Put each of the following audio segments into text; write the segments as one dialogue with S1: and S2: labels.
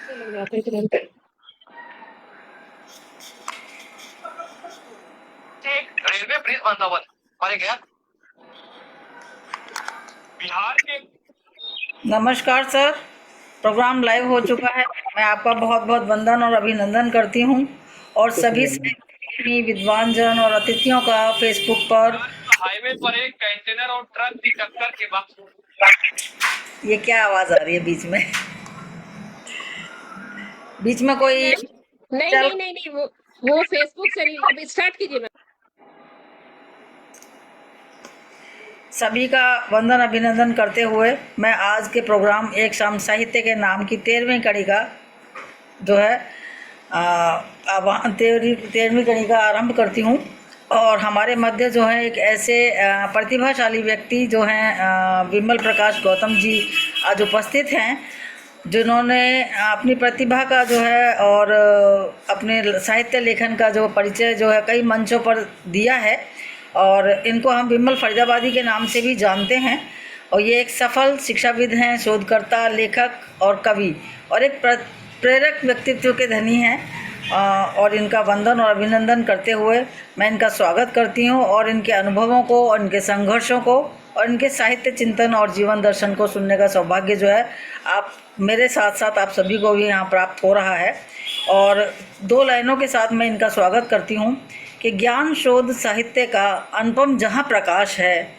S1: लग जाता है तुरंत।
S2: एक रेलवे ब्रिज वृंदावन और एक है बिहार के।
S3: नमस्कार सर, प्रोग्राम लाइव हो चुका है। मैं आपका बहुत बहुत वंदन और अभिनंदन करती हूँ और सभी प्रेमी विद्वान जन और अतिथियों का फेसबुक पर।
S2: हाईवे पर एक कंटेनर और ट्रक की टक्कर के बाद
S3: ये क्या आवाज आ रही है बीच में? बीच में कोई
S1: नहीं
S3: चल
S1: नहीं नहीं नहीं वो फेसबुक से नहीं। अब स्टार्ट कीजिए मैम।
S3: सभी का वंदन अभिनंदन करते हुए मैं आज के प्रोग्राम एक शाम साहित्य के नाम की 13वीं कड़ी का जो है 13वीं कड़ी का आरंभ करती हूँ। और हमारे मध्य जो है एक ऐसे प्रतिभाशाली व्यक्ति जो हैं विमल प्रकाश गौतम जी आज उपस्थित हैं, जिन्होंने अपनी प्रतिभा का जो है और अपने साहित्य लेखन का जो परिचय जो है कई मंचों पर दिया है। और इनको हम विमल फरीदाबादी के नाम से भी जानते हैं। और ये एक सफल शिक्षाविद हैं, शोधकर्ता, लेखक और कवि और एक प्रेरक व्यक्तित्व के धनी हैं। और इनका वंदन और अभिनंदन करते हुए मैं इनका स्वागत करती हूँ और इनके अनुभवों को और इनके संघर्षों को और इनके साहित्य चिंतन और जीवन दर्शन को सुनने का सौभाग्य जो है आप मेरे साथ साथ आप सभी को भी यहाँ प्राप्त हो रहा है। और 2 लाइनों के साथ मैं इनका स्वागत करती हूँ कि ज्ञान शोध साहित्य का अनुपम जहाँ प्रकाश है,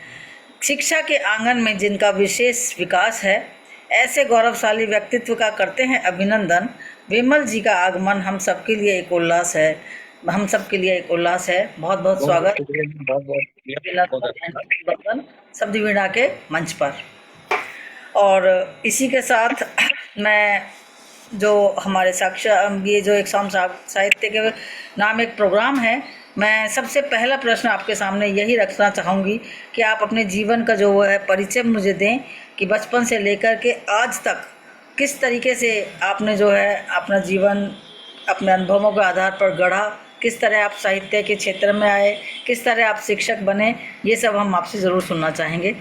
S3: शिक्षा के आंगन में जिनका विशेष विकास है, ऐसे गौरवशाली व्यक्तित्व का करते हैं अभिनंदन। विमल जी का आगमन हम सबके लिए एक उल्लास है, हम सबके लिए एक उल्लास है। बहुत बहुत स्वागत शब्द वीणा के मंच पर। और इसी के साथ मैं जो हमारे ये जो एक शाम साहित्य के नाम एक प्रोग्राम है, मैं सबसे पहला प्रश्न आपके सामने यही रखना चाहूँगी कि आप अपने जीवन का जो वो है परिचय मुझे दें कि बचपन से लेकर के आज तक किस तरीके से आपने जो है अपना जीवन अपने अनुभवों के आधार पर गढ़ा, किस तरह आप साहित्य के क्षेत्र में आए, किस तरह आप शिक्षक बने, ये सब हम आपसे ज़रूर सुनना चाहेंगे।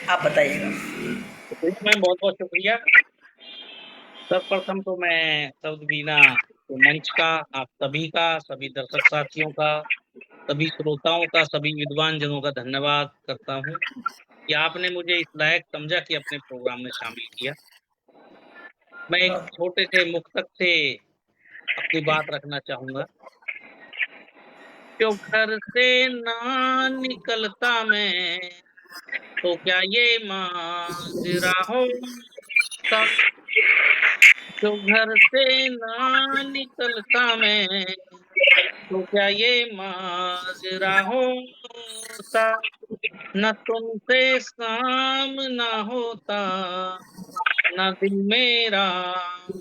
S3: आप बताइएगा।
S2: मैम बहुत बहुत शुक्रिया। सर्वप्रथम तो मैं शब्द वीणा मंच का, आप सभी का, सभी दर्शक साथियों का, सभी श्रोताओं का, सभी विद्वान जनों का धन्यवाद करता हूँ कि आपने मुझे इस लायक समझा कि अपने प्रोग्राम में शामिल किया। मैं एक छोटे से मुक्तक से अपनी बात रखना चाहूंगा। जो घर से ना निकलता मैं तो क्या ये माजरा होता, जो घर से ना निकलता मैं तो क्या ये माजरा होता, न तुमसे सामना होता, न दिल मेरा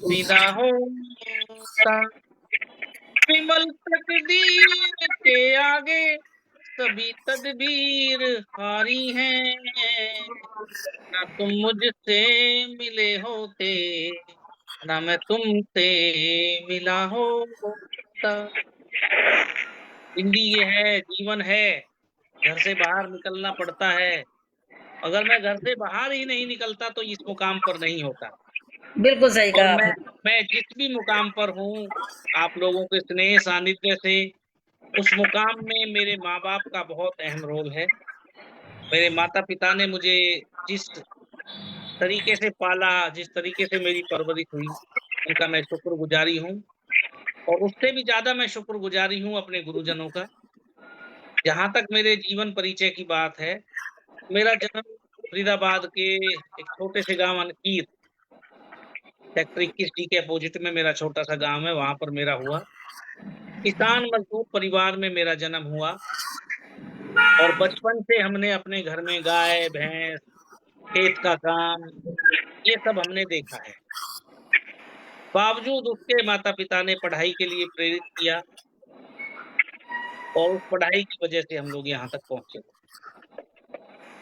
S2: विदा होता। विमल तकदीर के आगे सभी तदबीर हारी हैं, ना तुम मुझसे मिले होते, ना मैं तुमसे मिला होता। जिंदगी ये है, जीवन है, घर से बाहर निकलना पड़ता है। अगर मैं घर से बाहर ही नहीं निकलता तो इस मुकाम पर नहीं होता।
S3: बिल्कुल सही
S2: और
S3: कहा आपने।
S2: मैं जिस भी मुकाम पर हूँ, आप लोगों के स्नेह सानिध्य से उस मुकाम में मेरे माँ बाप का बहुत अहम रोल है। मेरे माता पिता ने मुझे जिस तरीके से पाला, जिस तरीके से मेरी परवरिश हुई, उनका मैं शुक्रगुजारी हूँ। और उससे भी ज्यादा मैं शुक्रगुजारी हूँ अपने गुरुजनों का। जहां तक मेरे जीवन परिचय की बात है, मेरा जन्म फरीदाबाद के एक छोटे से गांव अनकीर, सेक्टर 21D के अपोजिट में मेरा छोटा सा गांव है, वहां पर मेरा हुआ। किसान मजदूर परिवार में मेरा जन्म हुआ और बचपन से हमने अपने घर में गाय भैंस, खेत का काम, ये सब हमने देखा है। बावजूद उसके माता पिता ने पढ़ाई के लिए प्रेरित किया और उस पढ़ाई की वजह से हम लोग यहाँ तक पहुंचे।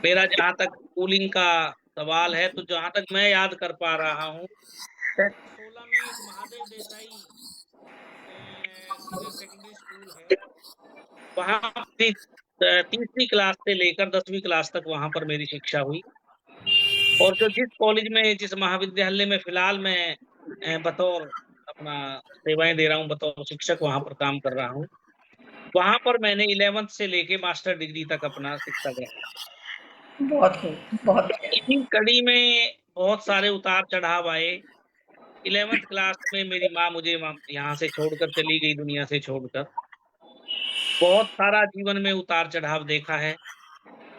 S2: मेरा जहाँ तक स्कूलिंग का सवाल है, तो जहाँ तक मैं याद कर पा रहा हूँ, 16 में एक Mahadev Desai senior secondary school है, वहाँ तीसरी क्लास से लेकर 10वीं क्लास तक वहाँ पर मेरी शिक्षा हुई। और जो जिस कॉलेज में, जिस महाविद्यालय में फिलहाल मैं बतौर अपना सेवाएं दे रहा हूँ, बतौर शिक्षक वहां पर काम कर रहा हूँ। वहां पर मैंने 11th से लेके मास्टर डिग्री तक अपना शिक्षा ग्रहण।
S3: बहुत खूब, बहुत बढ़िया।
S2: इसी कड़ी में बहुत सारे उतार चढ़ाव आए। 11th क्लास में मेरी माँ मुझे यहाँ से छोड़कर चली गई, दुनिया से छोड़कर। बहुत सारा जीवन में उतार चढ़ाव देखा है।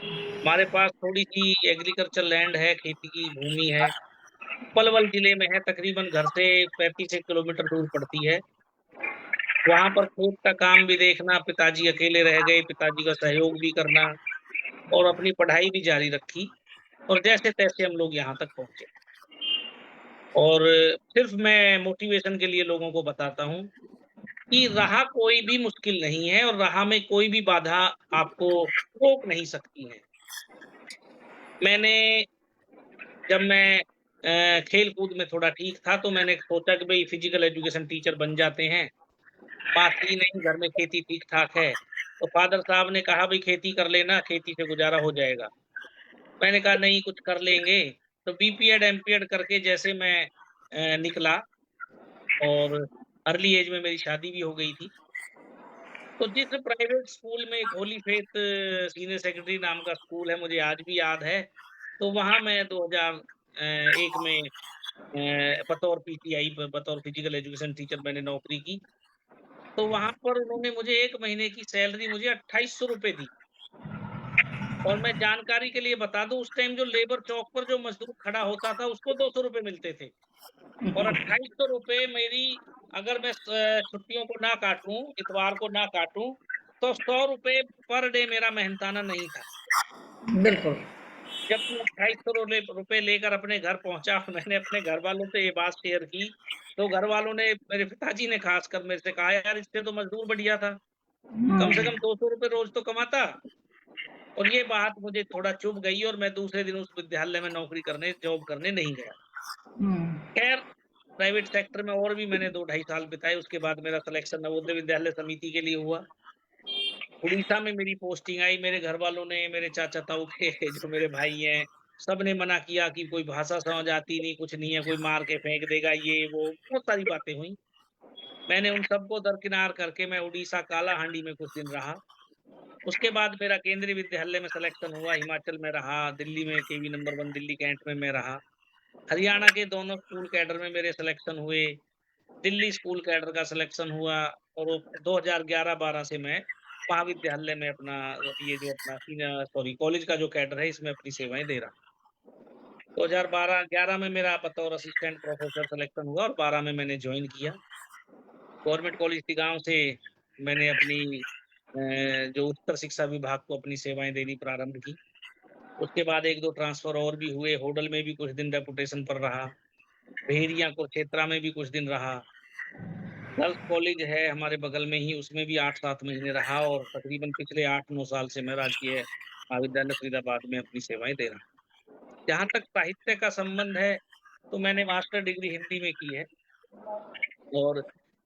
S2: हमारे पास थोड़ी सी एग्रीकल्चर लैंड है, खेती की भूमि है, पलवल जिले में है, तकरीबन घर से 35 किलोमीटर दूर पड़ती है। वहां पर खेत का काम भी देखना, पिताजी अकेले रह गए, पिताजी का सहयोग भी करना और अपनी पढ़ाई भी जारी रखी और जैसे तैसे हम लोग यहाँ तक पहुंचे। और सिर्फ मैं मोटिवेशन के लिए लोगों को बताता हूँ कि राह कोई भी मुश्किल नहीं है और राह में कोई भी बाधा आपको रोक नहीं सकती है। मैंने जब मैं खेल कूद में थोड़ा ठीक था तो मैंने सोचा कि भाई फिजिकल एजुकेशन टीचर बन जाते हैं। बात ही नहीं, घर में खेती ठीक ठाक है। तो फादर साहब ने कहा भाई खेती कर लेना, खेती से गुजारा हो जाएगा। मैंने कहा नहीं, कुछ कर लेंगे। तो बीपीएड एमपीएड करके जैसे मैं निकला और अर्ली एज में मेरी शादी भी हो गई थी। तो जिस प्राइवेट स्कूल में एक होली फेथ सीनियर सेकेंडरी नाम का स्कूल है, मुझे आज भी याद है। तो वहाँ मैं 2001 में बतौर पीटीआई बतौर फिजिकल एजुकेशन टीचर मैंने नौकरी की। तो वहाँ पर उन्होंने मुझे 1 महीने की सैलरी मुझे 2800 रुपए दी। और मैं जानकारी के लिए बता दूं, उस टाइम जो लेबर चौक पर जो मजदूर खड़ा होता था उसको 200 रुपए मिलते थे और 2800 रुपए मेरी, अगर मैं छुट्टियों को ना काटूं, इतवार को ना काटूं, तो 100 रुपए पर डे मेरा मेहनताना नहीं था।
S3: बिल्कुल।
S2: जब मैं 2800 रुपए लेकर अपने घर पहुंचा, मैंने अपने घर वालों से ये बात शेयर की, तो घर वालों ने, मेरे पिताजी ने खासकर मेरे से कहा, यार इससे तो मजदूर बढ़िया था, कम से कम 200 रुपए रोज तो कमाता। और ये बात मुझे थोड़ा चुभ गई और मैं दूसरे दिन उस विद्यालय में नौकरी करने, जॉब करने नहीं गया। खैर, प्राइवेट सेक्टर में और भी मैंने 2 ढाई साल बिताए। उसके बाद मेरा सिलेक्शन नवोदय विद्यालय समिति के लिए हुआ। उड़ीसा में मेरी पोस्टिंग आई। मेरे घर वालों ने, मेरे चाचा ताऊ के जो मेरे भाई हैं, सबने मना किया कि कोई भाषा समझ आती नहीं, कुछ नहीं है, कोई मार के फेंक देगा, ये वो बहुत सारी बातें हुई। मैंने उन सबको दरकिनार करके मैं उड़ीसा कालाहांडी में कुछ दिन रहा। उसके बाद मेरा केंद्रीय विद्यालय में सिलेक्शन हुआ, हिमाचल में रहा, दिल्ली में केवी नंबर 1 दिल्ली कैंट में मैं रहा। हरियाणा के दोनों स्कूल कैडर में मेरे सिलेक्शन हुए, दिल्ली स्कूल कैडर का सिलेक्शन हुआ और वो 2011-12 से मैं महाविद्यालय में अपना, ये जो अपना कॉलेज का जो कैडर है इसमें अपनी सेवाएं दे रहा हूँ। 2012-11 में मेरा बतौर असिस्टेंट प्रोफेसर सिलेक्शन हुआ और 12 में मैंने ज्वाइन किया। गवर्नमेंट कॉलेज गांव से मैंने अपनी जो उत्तर शिक्षा विभाग को अपनी सेवाएं देनी प्रारंभ की। उसके बाद 1-2 ट्रांसफर और भी हुए। होडल में भी कुछ दिन डेपुटेशन पर रहा, भेड़िया कुरुक्षेत्रा में भी कुछ दिन रहा। गर्ल्स कॉलेज है हमारे बगल में ही, उसमें भी 8-7 महीने रहा और तकरीबन पिछले 8-9 साल से मैं राजकीय महाविद्यालय फरीदाबाद में अपनी सेवाएं दे रहा हूँ। जहाँ तक साहित्य का संबंध है, तो मैंने मास्टर डिग्री हिंदी में की है। और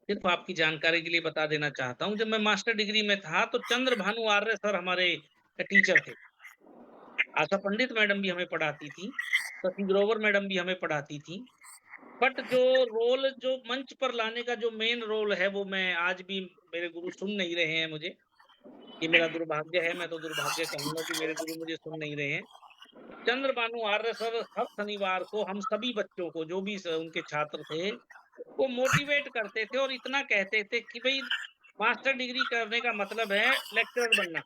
S2: सिर्फ आपकी जानकारी के लिए बता देना चाहता हूँ, जब मैं मास्टर डिग्री में था तो चंद्र भानु आर्य सर हमारे टीचर थे। आशा पंडित मैडम भी हमें पढ़ाती थी, शशि ग्रोवर मैडम भी हमें पढ़ाती थी। बट जो रोल, जो मंच पर लाने का जो मेन रोल है, वो मैं आज भी, मेरे गुरु सुन नहीं रहे हैं मुझे। ये मेरा दुर्भाग्य है, मैं तो दुर्भाग्य कहूंगा कि मेरे गुरु मुझे सुन नहीं रहे हैं। चंद्र भानु आर्य सर हर शनिवार को हम सभी बच्चों को, जो भी उनके छात्र थे, वो मोटिवेट करते थे और इतना कहते थे कि भाई मास्टर डिग्री करने का मतलब है लेक्चरर बनना।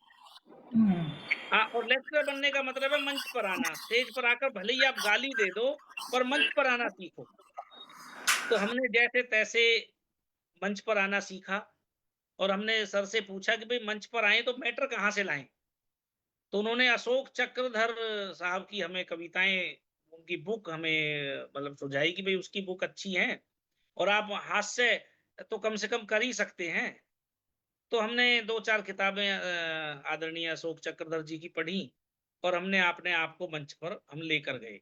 S2: हाँ, और लेक्चरर बनने का मतलब है मंच पर आना, स्टेज पर आकर भले ही आप गाली दे दो, पर मंच पर आना सीखो। तो हमने जैसे तैसे मंच पर आना सीखा और हमने सर से पूछा कि भाई मंच पर आए तो मैटर कहाँ से लाएं। तो उन्होंने अशोक चक्रधर साहब की हमें कविताएं, उनकी बुक हमें मतलब सुझाई कि भाई उसकी बुक अच्छी है और आप हास्य तो कम से कम कर ही सकते हैं। तो हमने 2-4 किताबें आदरणीय अशोक चक्रधर जी की पढ़ी और हमने अपने आप को मंच पर हम लेकर गए।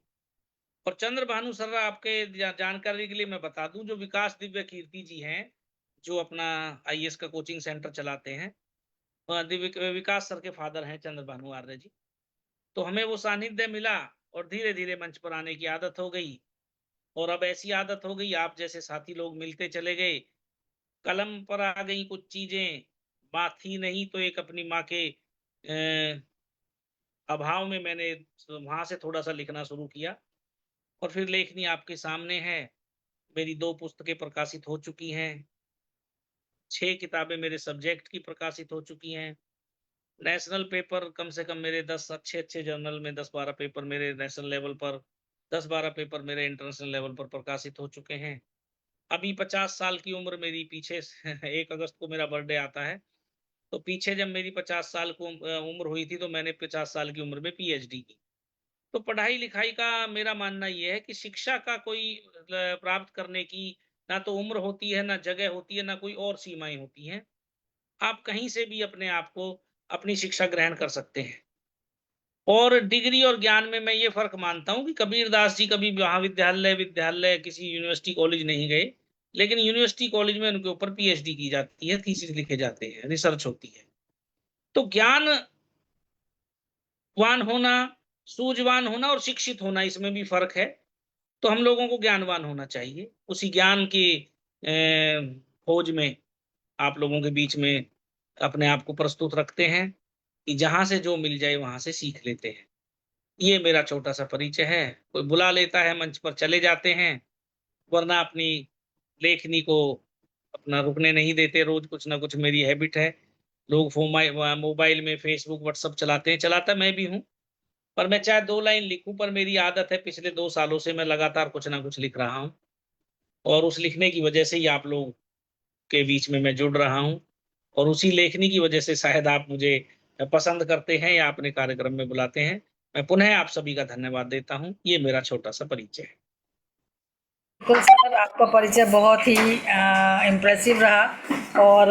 S2: और चंद्र भानु सर, आपके जानकारी के लिए मैं बता दूं, जो विकास दिव्य कीर्ति जी हैं, जो अपना आईएएस का कोचिंग सेंटर चलाते हैं, दिव्य विकास सर के फादर हैं चंद्र भानु आर्य जी। तो हमें वो सानिध्य मिला और धीरे धीरे मंच पर आने की आदत हो गई। और अब ऐसी आदत हो गई, आप जैसे साथी लोग मिलते चले गए, कलम पर आ गई कुछ चीजें, माँ थी नहीं तो एक अपनी माँ के अभाव में मैंने वहां से थोड़ा सा लिखना शुरू किया, और फिर लेखनी आपके सामने है। मेरी 2 पुस्तकें प्रकाशित हो चुकी हैं, 6 किताबें मेरे सब्जेक्ट की प्रकाशित हो चुकी हैं। नेशनल पेपर कम से कम मेरे 10 अच्छे-अच्छे जर्नल में 10-12 पेपर मेरे नेशनल लेवल पर, 10-12 पेपर मेरे इंटरनेशनल लेवल पर प्रकाशित हो चुके हैं। अभी 50 साल की उम्र मेरी पीछे 1 अगस्त को मेरा बर्थडे आता है, तो पीछे जब मेरी 50 साल को उम्र हुई थी, तो मैंने 50 साल की उम्र में पीएचडी की। तो पढ़ाई-लिखाई का मेरा मानना ये है कि शिक्षा का कोई प्राप्त करने की ना तो उम्र होती है, ना जगह होती है, ना कोई और सीमाएँ होती हैं। आप कहीं से भी अपने आप को अपनी शिक्षा ग्रहण कर सकते हैं। और डिग्री और ज्ञान में मैं ये फ़र्क मानता हूँ कि कबीरदास जी कभी महाविद्यालय, विद्यालय किसी यूनिवर्सिटी, कॉलेज नहीं गए, लेकिन यूनिवर्सिटी, कॉलेज में उनके ऊपर पीएचडी की जाती है, थीसिस लिखे जाते हैं, रिसर्च होती है। तो ज्ञानवान होना, सूझवान होना और शिक्षित होना, इसमें भी फ़र्क है। तो हम लोगों को ज्ञानवान होना चाहिए। उसी ज्ञान की खोज में आप लोगों के बीच में अपने आप को प्रस्तुत रखते हैं कि जहाँ से जो मिल जाए वहाँ से सीख लेते हैं। ये मेरा छोटा-सा परिचय है। कोई बुला लेता है मंच पर चले जाते हैं, वरना अपनी लेखनी को अपना रुकने नहीं देते, रोज़ कुछ ना कुछ मेरी हैबिट है। लोग मोबाइल में फ़ेसबुक, व्हाट्सएप चलाते हैं, चलाता मैं भी हूँ, पर मैं चाहे 2 लाइन लिखूँ, पर मेरी आदत है, पिछले 2 सालों से मैं लगातार कुछ ना कुछ लिख रहा हूँ, और उस लिखने की वजह से ही आप लोग के बीच में मैं जुड़ रहा हूँ, और उसी लेखनी की वजह से शायद आप मुझे पसंद करते हैं या अपने कार्यक्रम में बुलाते हैं। मैं पुनः आप सभी का धन्यवाद देता हूँ। ये मेरा छोटा-सा परिचय है।
S3: बिल्कुल सर, आपका परिचय बहुत ही इम्प्रेसिव रहा, और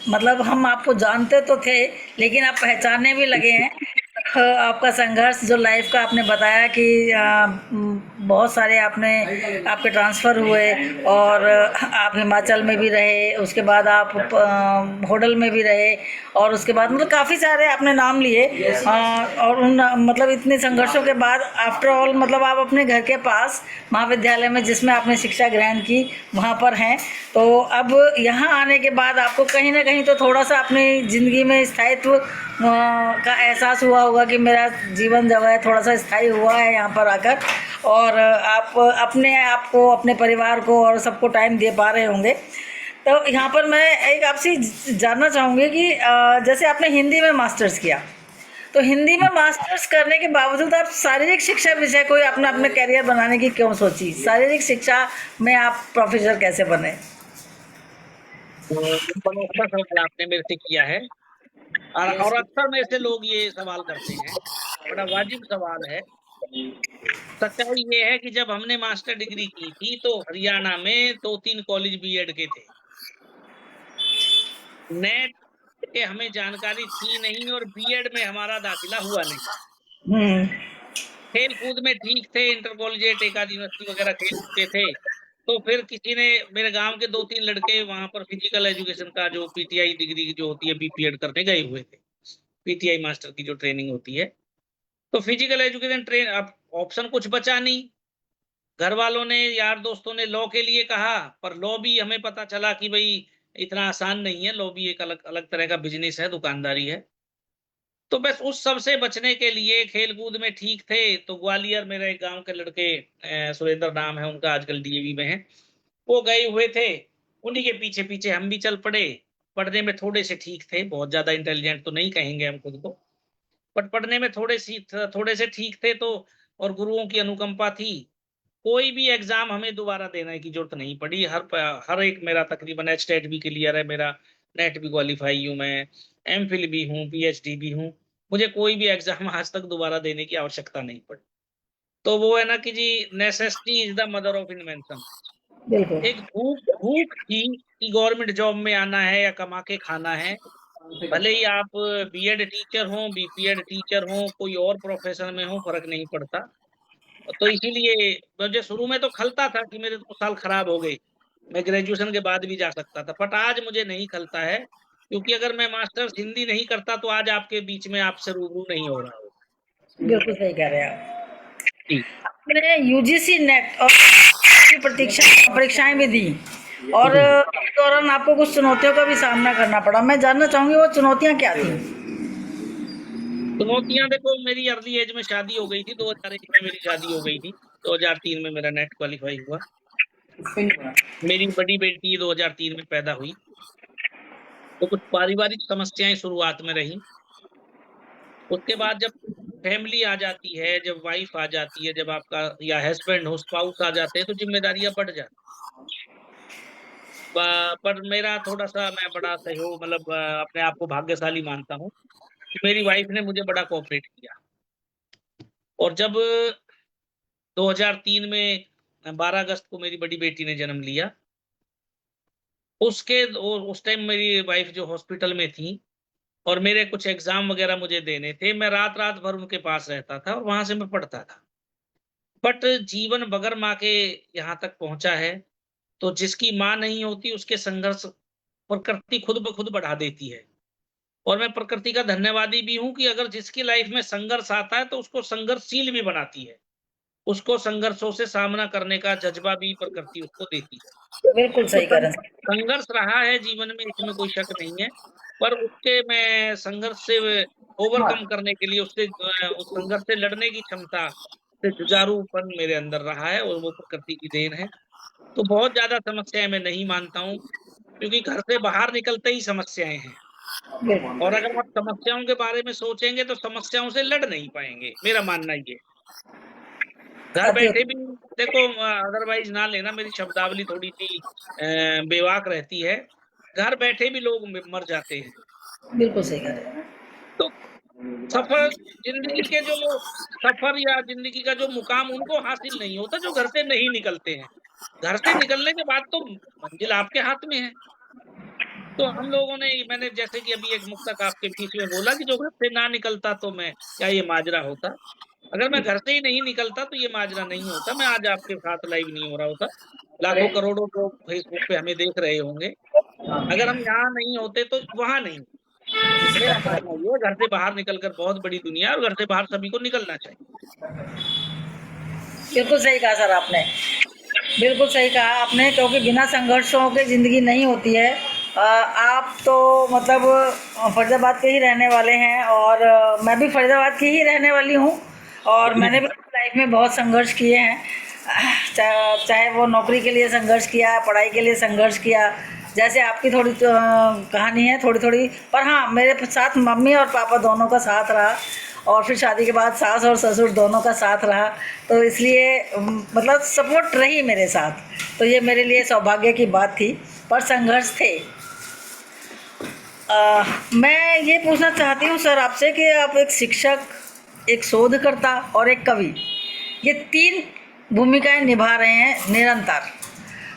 S3: मतलब हम आपको जानते तो थे, लेकिन आप पहचानने भी लगे हैं। आपका संघर्ष जो लाइफ का आपने बताया कि बहुत सारे आपके ट्रांसफ़र हुए, और आप हिमाचल में भी रहे, उसके बाद आप होडल में भी रहे, और उसके बाद मतलब काफ़ी सारे आपने नाम लिए, और उन मतलब इतने संघर्षों के बाद आफ्टर ऑल मतलब आप अपने घर के पास महाविद्यालय में जिसमें आपने शिक्षा ग्रहण की वहाँ पर हैं। तो अब यहाँ आने के बाद आपको कहीं ना कहीं तो थोड़ा सा अपनी ज़िंदगी में स्थायित्व का एहसास हुआ होगा कि मेरा जीवन जो है थोड़ा सा स्थायी हुआ है यहाँ पर आकर, और आप अपने आप को, अपने परिवार को और सबको टाइम दे पा रहे होंगे। तो यहाँ पर मैं एक आपसे जानना चाहूँगी कि जैसे आपने हिंदी में मास्टर्स किया, तो हिंदी में मास्टर्स करने के बावजूद आप शारीरिक शिक्षा विषय को अपना अपना करियर बनाने की क्यों सोची? शारीरिक शिक्षा में आप प्रोफेसर कैसे बने?
S2: बड़ा अच्छा सवाल आपने मेरे से किया है, और अक्सर मेरे से लोग ये सवाल करते हैं। बड़ा वाजिब सवाल है। सच्चाई ये है कि जब हमने मास्टर डिग्री की थी, तो हरियाणा में 2-3 कॉलेज बीएड के थे। नेट के हमें जानकारी थी नहीं, और बीएड में हमारा दाखिला हुआ नहीं।
S3: हम्म।
S2: खेल-कूद में ठीक थे, इंटर कॉलेजिएट, एक आध यूनिवर्सिटी वगैरह खेल चुके थे। तो फिर किसी ने, मेरे गाँव के 2-3 लड़के वहाँ पर फिजिकल एजुकेशन का जो पीटीआई डिग्री जो होती है, बीपीएड करने गए हुए थे। पीटीआई मास्टर की जो ट्रेनिंग होती है। तो फिजिकल एजुकेशन अब ऑप्शन कुछ बचा नहीं। घर वालों ने, यार दोस्तों ने लॉ के लिए कहा, पर लॉ भी हमें पता चला कि भई इतना आसान नहीं है, लॉ भी एक अलग अलग तरह का बिज़नेस है, दुकानदारी है। तो बस उस सब से बचने के लिए खेल-कूद में ठीक थे, तो ग्वालियर मेरे एक गाँव के लड़के, सुरेंद्र नाम है उनका, आजकल डीएवी में हैं, वो गए हुए थे। उन्हीं के पीछे-पीछे हम भी चल पड़े। पढ़ने में थोड़े से ठीक थे, बहुत ज़्यादा इंटेलिजेंट तो नहीं कहेंगे हम खुद को, बट पढ़ने में थोड़े से ठीक थे, तो और गुरुओं की अनुकंपा थी। कोई भी एग्ज़ाम हमें दोबारा देने की ज़रूरत नहीं पड़ी। हर एक मेरा तकरीबन एचटेट भी क्लियर है मेरा, नेट भी क्वालीफाई हूँ मैं, एमफिल भी हूँ, पीएचडी भी हूँ। मुझे कोई भी एग्ज़ाम आज तक दोबारा देने की आवश्यकता नहीं पड़ी। तो वो है ना कि जी, necessity is the mother of invention.
S3: बिल्कुल।
S2: एक भूख भूख थी कि गवर्नमेंट जॉब में आना है या कमा के खाना है। भले ही आप बीएड टीचर हों, बीपीएड टीचर हों, कोई और प्रोफ़ेशन में हों, फ़र्क नहीं पड़ता। तो इसीलिए मुझे शुरू में तो खलता था कि मेरे 2 साल खराब हो गए। मैं ग्रेजुएशन के बाद भी जा सकता था, बट आज मुझे नहीं खलता है, क्योंकि अगर मैं मास्टर्स हिंदी नहीं करता, तो आज आपके बीच में आपसे रूबरू नहीं हो रहा हूँ।
S3: बिल्कुल सही कह रहे हैं आप।
S2: जी।
S3: आपने यूजीसी नेट और की परीक्षाएं भी दी और इस दौरान आपको कुछ चुनौतियों का भी सामना करना पड़ा। मैं जानना चाहूंगी वो चुनौतियां क्या थी?
S2: चुनौतियां देखो, मेरी अर्ली एज में शादी हो गई थी, 2001 में मेरी शादी हो गई थी, 2003 में मेरा नेट क्वालिफाई हुआ। मेरी बड़ी बेटी 2003 में पैदा हुई, तो कुछ पारिवारिक समस्याएं शुरुआत में रही। उसके बाद जब फैमिली आ जाती है, जब वाइफ आ जाती है, जब आपका या हस्बैंड हो, स्पाउस आ जाते हैं, तो जिम्मेदारियां बढ़ जाती। पर मेरा थोड़ा सा, मैं बड़ा सहयोग, मतलब अपने आप को भाग्यशाली मानता हूँ कि मेरी वाइफ ने मुझे बड़ा कोऑपरेट किया। और जब 2003 में 12 अगस्त को मेरी बड़ी बेटी ने जन्म लिया, उस टाइम मेरी वाइफ जो हॉस्पिटल में थी और मेरे कुछ एग्जाम वगैरह मुझे देने थे, मैं रात रात भर उनके पास रहता था और वहां से मैं पढ़ता था। बट जीवन बगैर माँ के यहाँ तक पहुंचा है, तो जिसकी माँ नहीं होती उसके संघर्ष प्रकृति खुद ब खुद बढ़ा देती है। और मैं प्रकृति का धन्यवादी भी हूं कि अगर जिसकी लाइफ में संघर्ष आता है तो उसको संघर्षशील भी बनाती है, उसको संघर्षों से सामना करने का जज्बा भी प्रकृति उसको देती है।
S3: बिल्कुल
S2: तो
S3: सही कह रहे हैं।
S2: संघर्ष रहा है जीवन में, इसमें कोई शक नहीं है। पर उसके मैं संघर्ष से ओवरकम करने के लिए, उससे उस संघर्ष से लड़ने की क्षमता से जुझारूपन मेरे अंदर रहा है और वो प्रकृति की देन है। तो बहुत ज्यादा समस्याएं मैं नहीं मानता हूँ, क्योंकि घर से बाहर निकलते ही समस्याएं हैं।
S3: बिल्कुल।
S2: और अगर आप समस्याओं के बारे में सोचेंगे तो समस्याओं से लड़ नहीं पाएंगे, मेरा मानना ये। घर
S3: अति
S2: बैठे भी देखो, अदरवाइज ना लेना, मेरी शब्दावली थोड़ी सी बेवाक रहती है। घर बैठे भी लोग मर जाते हैं।
S3: बिल्कुल सही कह रहे हैं।
S2: तो सफर, जिंदगी के जो सफर या जिंदगी का जो मुकाम उनको हासिल नहीं होता जो घर से नहीं निकलते हैं। घर से निकलने के बाद तो मंजिल आपके हाथ में है। तो हम लोगों ने, मैंने जैसे कि अभी एक मुक्तक आपके बीच में बोला कि जो घर से ना निकलता तो मैं क्या ये माजरा होता। अगर मैं घर से ही नहीं निकलता तो ये माजरा नहीं होता, मैं आज आपके साथ लाइव नहीं हो रहा होता। लाखों करोड़ों लोग फेसबुक पे हमें देख रहे होंगे। अगर हम यहाँ नहीं होते तो वहां नहीं। मेरा मानना ये है, घर से बाहर निकलकर बहुत बड़ी दुनिया है और घर से बाहर सभी को निकलना चाहिए।
S3: बिल्कुल सही कहा सर आपने, बिल्कुल सही कहा आपने, क्योंकि बिना संघर्षों के ज़िंदगी नहीं होती है। आप तो मतलब फरीदाबाद के ही रहने वाले हैं और मैं भी फरीदाबाद की ही रहने वाली हूँ और मैंने भी लाइफ में बहुत संघर्ष किए हैं। चाहे वो नौकरी के लिए संघर्ष किया, पढ़ाई के लिए संघर्ष किया, जैसे आपकी थोड़ी कहानी है थोड़ी थोड़ी। पर हाँ, मेरे साथ मम्मी और पापा दोनों का साथ रहा और फिर शादी के बाद सास और ससुर दोनों का साथ रहा, तो इसलिए मतलब सपोर्ट रही मेरे साथ, तो ये मेरे लिए सौभाग्य की बात थी। पर संघर्ष थे। मैं ये पूछना चाहती हूँ सर आपसे कि आप एक शिक्षक, एक शोधकर्ता और एक कवि, ये 3 भूमिकाएं निभा रहे हैं निरंतर,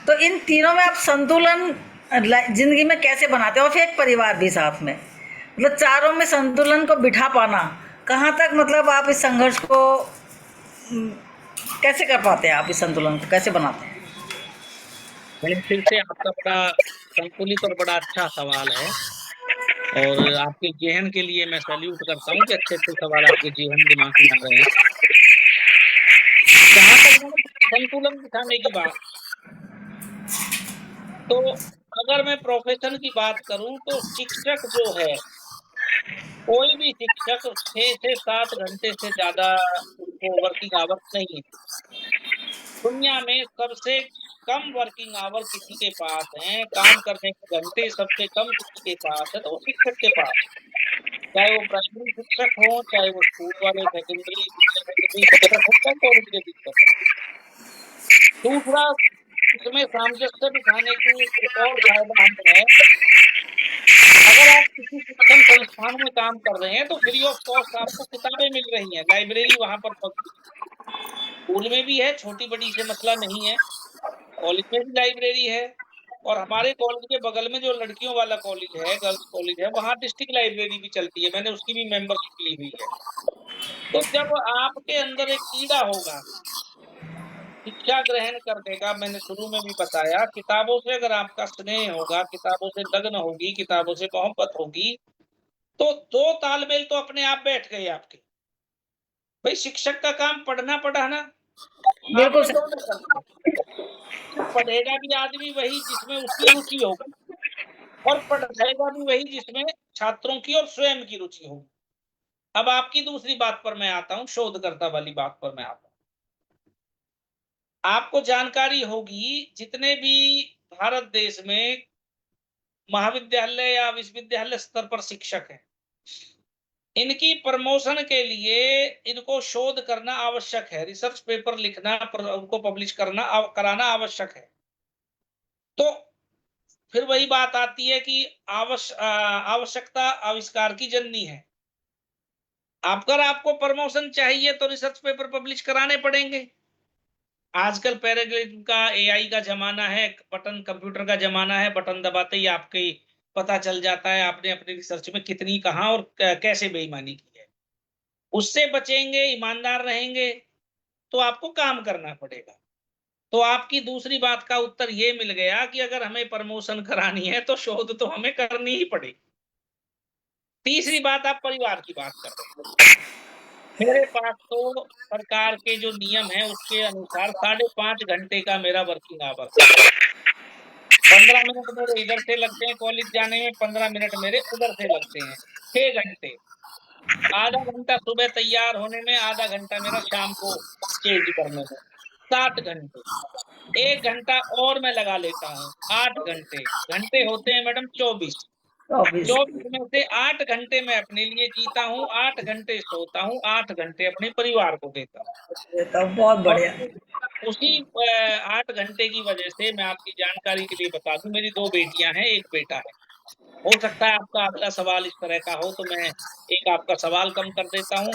S3: तो इन तीनों में आप संतुलन ज़िंदगी में कैसे बनाते हो? और फिर एक परिवार भी साथ में, मतलब चारों में संतुलन को बिठा पाना कहाँ तक, मतलब आप इस संघर्ष को कैसे कर पाते हैं? आप इस संतुलन को कैसे बनाते हैं?
S2: फिर से आपका बड़ा संतुलित और बड़ा अच्छा सवाल है और आपके जेहन के लिए मैं सैल्यूट करता हूँ कि अच्छे अच्छे सवाल आपके जेहन दिमाग में आ रहे हैं। जहाँ तक संतुलन बिठाने की बात, तो अगर मैं प्रोफेशन की बात करूं तो शिक्षक जो है, कोई भी शिक्षक 6 से 7 घंटे से ज्यादा उनको वर्किंग आवर्स नहीं है। दुनिया में सबसे कम वर्किंग आवर किसी के पास है, काम करने के घंटे सबसे कम किसी के पास है, तो वो शिक्षक के पास, चाहे वो प्राइमरी शिक्षक हो, चाहे वो स्कूल वाले सेकेंडरी शिक्षक हो, चाहे कॉलेज के शिक्षक। दूसरा, इसमें सामंजस्य बिठाने की एक और फायदा है, अगर आप किसी शिक्षण संस्थान में काम कर रहे हैं तो फ्री ऑफ कॉस्ट आपको किताबें मिल रही हैं, लाइब्रेरी वहां पर स्कूल में भी है, छोटी बड़ी से मसला नहीं है, कॉलेज में भी लाइब्रेरी है। और हमारे कॉलेज के बगल में जो लड़कियों वाला कॉलेज है, गर्ल्स कॉलेज है, वहाँ डिस्ट्रिक्ट लाइब्रेरी भी चलती है, मैंने उसकी भी मेंबरशिप ली हुई है। तो जब आपके अंदर एक कीड़ा होगा शिक्षा ग्रहण करने का, मैंने शुरू में भी बताया, किताबों से अगर आपका स्नेह होगा, किताबों से लगन होगी, किताबों से मोहब्बत होगी, तो 2 तालमेल तो अपने आप बैठ गए आपके। भाई शिक्षक का काम पढ़ना पढ़ाना,
S3: बिल्कुल
S2: आपने दोनों करने हैं। पढ़ेगा भी आदमी वही जिसमें उसकी रुचि होगी, और पढ़ाएगा भी वही जिसमें छात्रों की और स्वयं की रुचि होगी। अब आपकी दूसरी बात पर मैं आता हूँ, शोधकर्ता वाली बात पर मैं आता हूँ। आपको जानकारी होगी, जितने भी भारत देश में महाविद्यालय या विश्वविद्यालय स्तर पर शिक्षक हैं, इनकी प्रमोशन के लिए इनको शोध करना आवश्यक है, रिसर्च पेपर लिखना, उनको पब्लिश कराना आवश्यक है। तो फिर वही बात आती है कि आवश्यकता आविष्कार की जननी है। अगर आपको प्रमोशन चाहिए तो रिसर्च पेपर पब्लिश कराने पड़ेंगे। आजकल पैराग्राफ का एआई का जमाना है, बटन कंप्यूटर का जमाना है, बटन दबाते ही आपके पता चल जाता है आपने अपनी रिसर्च में कितनी कहाँ और कैसे बेईमानी की है। उससे बचेंगे, ईमानदार रहेंगे, तो आपको काम करना पड़ेगा। तो आपकी दूसरी बात का उत्तर ये मिल गया कि अगर हमें प्रमोशन करानी है तो शोध तो हमें करनी ही पड़ेगी। तीसरी बात, आप परिवार की बात कर रहे हैं। मेरे पास तो सरकार के जो नियम है उसके अनुसार 5.5 घंटे का मेरा वर्किंग आवर है। 15 मिनट मेरे इधर से लगते हैं कॉलेज जाने में, 15 मिनट मेरे उधर से लगते हैं, 6 घंटे। आधा घंटा सुबह तैयार होने में, आधा घंटा मेरा शाम को चेंज करने में, 7 घंटे। 1 घंटा और मैं लगा लेता हूँ, 8 घंटे। घंटे होते हैं मैडम 24।
S3: ऑब्वियस
S2: 24 में से 8 घंटे मैं अपने लिए जीता हूँ, 8 घंटे सोता हूँ, 8 घंटे अपने परिवार को देता हूँ।
S3: तो बहुत
S2: और
S3: बढ़िया।
S2: उसी 8 घंटे की वजह से मैं आपकी जानकारी के लिए बता दूं, मेरी 2 बेटियां हैं, 1 बेटा है। हो सकता है आपका अगला सवाल इस तरह का हो, तो मैं एक आपका सवाल कम कर देता हूँ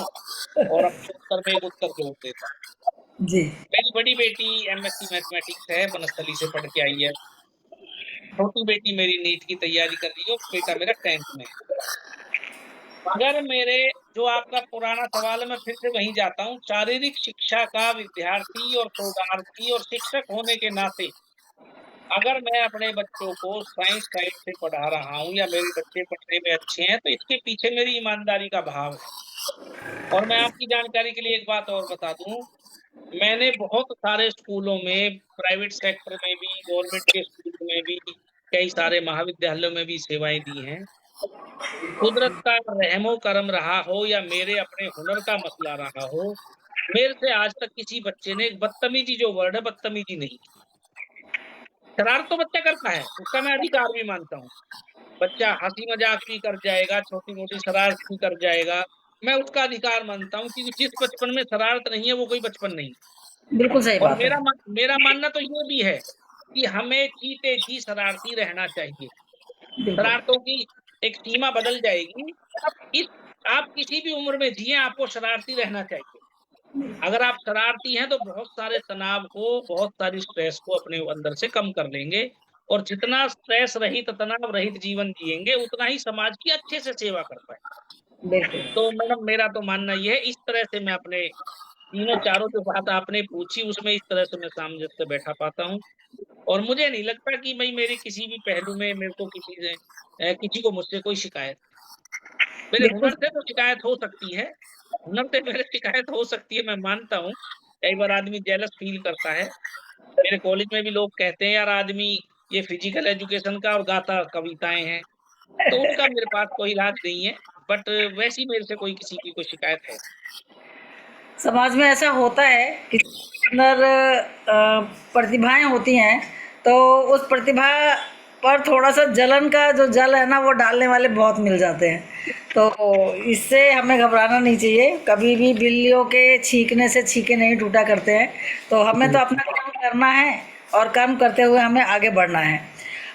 S2: और अपने उत्तर में एक उत्तर जोड़ देता हूँ।
S3: जी।
S2: मेरी बड़ी बेटी एमएससी मैथमेटिक्स है, बनस्थली से पढ़ के आई है। छोटी बेटी मेरी नीट की तैयारी कर रही है, बेटा मेरा 10th में है। अगर मेरे, जो आपका पुराना सवाल है, मैं फिर से वहीं जाता हूँ, शारीरिक शिक्षा का विद्यार्थी और शोधार्थी और शिक्षक होने के नाते अगर मैं अपने बच्चों को साइंस साइड से पढ़ा रहा हूँ या मेरे बच्चे पढ़ने में अच्छे हैं, तो इसके पीछे मेरी ईमानदारी का भाव है। और मैं आपकी जानकारी के लिए एक बात और बता दूं, मैंने बहुत सारे स्कूलों में, प्राइवेट सेक्टर में भी, गवर्नमेंट के स्कूल में भी, कई सारे महाविद्यालयों में भी सेवाएं दी हैं। कुदरत का रहमो करम रहा हो या मेरे अपने हुनर का मसला रहा हो, मेरे से आज तक किसी बच्चे ने, एक बदतमीजी जो वर्ड है, बदतमीजी नहीं की। शरारत तो बच्चा करता है, उसका मैं अधिकार भी मानता हूँ। बच्चा हंसी मजाक भी कर जाएगा, छोटी मोटी शरारत भी कर जाएगा, मैं उसका अधिकार मानता हूँ, क्योंकि जिस बचपन में शरारत नहीं है वो कोई बचपन नहीं।
S3: बिल्कुल सही
S2: और
S3: बात है।
S2: मेरा मानना तो ये भी है कि हमें जीते जी शरारती रहना चाहिए।
S3: बिल्कुल।
S2: शरारतों की एक सीमा बदल जाएगी। इस आप किसी भी उम्र में जिए, आपको शरारती रहना चाहिए। अगर आप शरारती हैं तो बहुत सारे तनाव को, बहुत सारी स्ट्रेस को अपने अंदर से कम कर लेंगे, और जितना स्ट्रेस रहित, तनाव रहित जीवन जिएंगे, उतना ही समाज की अच्छे से सेवा कर पाए।
S3: बिल्कुल।
S2: तो मैडम मेरा तो मानना ये है, इस तरह से मैं अपने तीनों चारों जो बात आपने पूछी उसमें इस तरह से मैं सामंजस्य से बैठा पाता हूँ। और मुझे नहीं लगता कि भाई मेरे किसी भी पहलू में मेरे को किसी को मुझसे कोई शिकायत। मेरे
S3: बिल्कुल।
S2: हुनर से तो शिकायत हो सकती है, हुनर से मेरे शिकायत हो सकती है, मैं मानता हूँ। कई बार आदमी जेलस फील करता है। मेरे कॉलेज में भी लोग कहते हैं, यार आदमी ये फिजिकल एजुकेशन का और गाता कविताएं हैं, तो उसका मेरे पास कोई इलाज नहीं है। बट वैसी मेरे से कोई किसी की कोई शिकायत है।
S3: समाज में ऐसा होता है कि अंदर प्रतिभाएं होती हैं, तो उस प्रतिभा पर थोड़ा सा जलन का जो जल है ना, वो डालने वाले बहुत मिल जाते हैं। तो इससे हमें घबराना नहीं चाहिए। कभी भी बिल्लियों के छींकने से छींके नहीं टूटा करते हैं। तो हमें तो अपना काम करना है, और काम करते हुए हमें आगे बढ़ना है।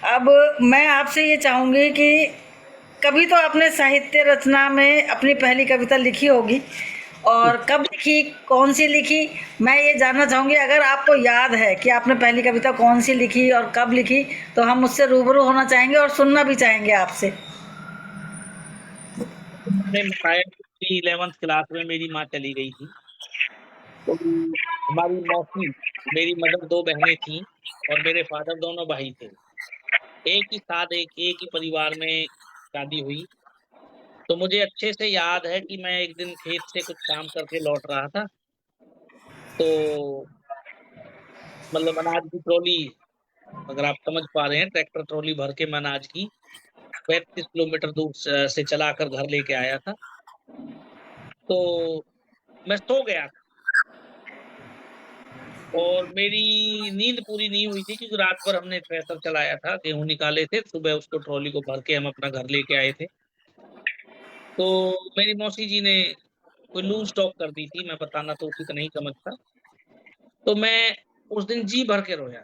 S3: अब मैं आपसे ये चाहूँगी कि कभी तो आपने साहित्य रचना में अपनी पहली कविता लिखी होगी, और कब लिखी, कौन सी लिखी, मैं ये जानना चाहूँगी। अगर आपको याद है कि आपने पहली कविता कौन सी लिखी और कब लिखी, तो हम उससे रूबरू होना चाहेंगे और सुनना भी चाहेंगे आपसे।
S2: मैंने बताया कि 11th क्लास में मेरी माँ चली गई थी, तो हमारी मौसी, मेरी मदर 2 बहनें थीं और मेरे फादर दोनों भाई थे। एक ही साथ एक ही परिवार में शादी हुई। तो मुझे अच्छे से याद है कि मैं एक दिन खेत से कुछ काम करके लौट रहा था, तो मतलब अनाज की ट्रॉली, अगर आप समझ पा रहे हैं, ट्रैक्टर ट्रॉली भर के मैं अनाज की 35 किलोमीटर दूर से चलाकर घर लेके आया था। तो मैं सो गया था और मेरी नींद पूरी नहीं हुई थी, क्योंकि रात भर हमने थ्रेसर चलाया था, गेहूँ निकाले थे, सुबह उसको ट्रॉली को भर के हम अपना घर लेके आए थे। तो मेरी मौसी जी ने कोई लूज़ टॉक कर दी थी, मैं बताना तो उचित नहीं समझता। तो मैं उस दिन जी भर के रोया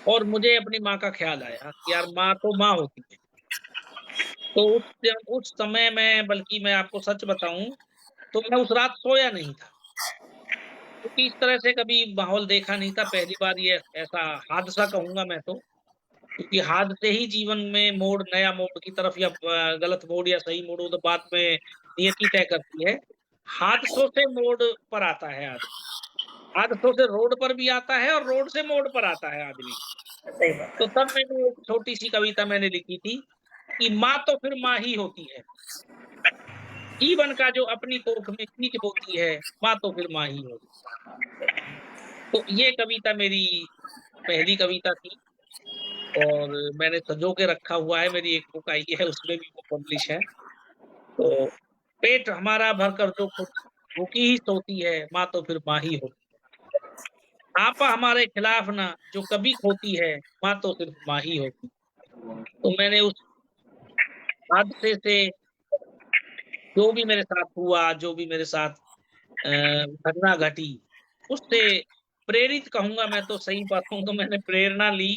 S2: और मुझे अपनी माँ का ख्याल आया कि यार माँ तो माँ होती है। तो उस समय में, बल्कि मैं आपको सच बताऊँ, तो मैं उस रात सोया नहीं था, क्योंकि इस तरह से कभी माहौल देखा नहीं था। पहली बार ये ऐसा हादसा कहूँगा मैं तो, क्योंकि हादसे ही जीवन में मोड़, नया मोड़ की तरफ, या गलत मोड़ या सही मोड़, वो तो बाद में नियति तय करती है। हादसों से मोड़ पर आता है आदमी, हादसों से रोड पर भी आता है और रोड से मोड़ पर आता है आदमी।
S3: सही बात
S2: तो
S3: है।
S2: तब मैंने एक छोटी-सी कविता मैंने लिखी थी कि माँ तो फिर माँ ही होती है। जीवन का जो अपनी कोख में बीज बोती है, माँ तो फिर माँ ही होती है। तो ये कविता मेरी पहली कविता थी और मैंने सँजो के रखा हुआ है, मेरी एक बुक आई है, उसमें भी वो पब्लिश है। तो पेट हमारा भरकर जो खुद भूखी ही सोती है, माँ तो फिर माँ ही होती है। आपा हमारे खिलाफ ना जो कभी खोती है, माँ तो सिर्फ माँ ही होती है। तो मैंने उस हादसे से, जो भी मेरे साथ हुआ, जो भी मेरे साथ घटना घटी, उससे प्रेरित कहूँगा मैं तो, सही बातों तो मैंने प्रेरणा ली।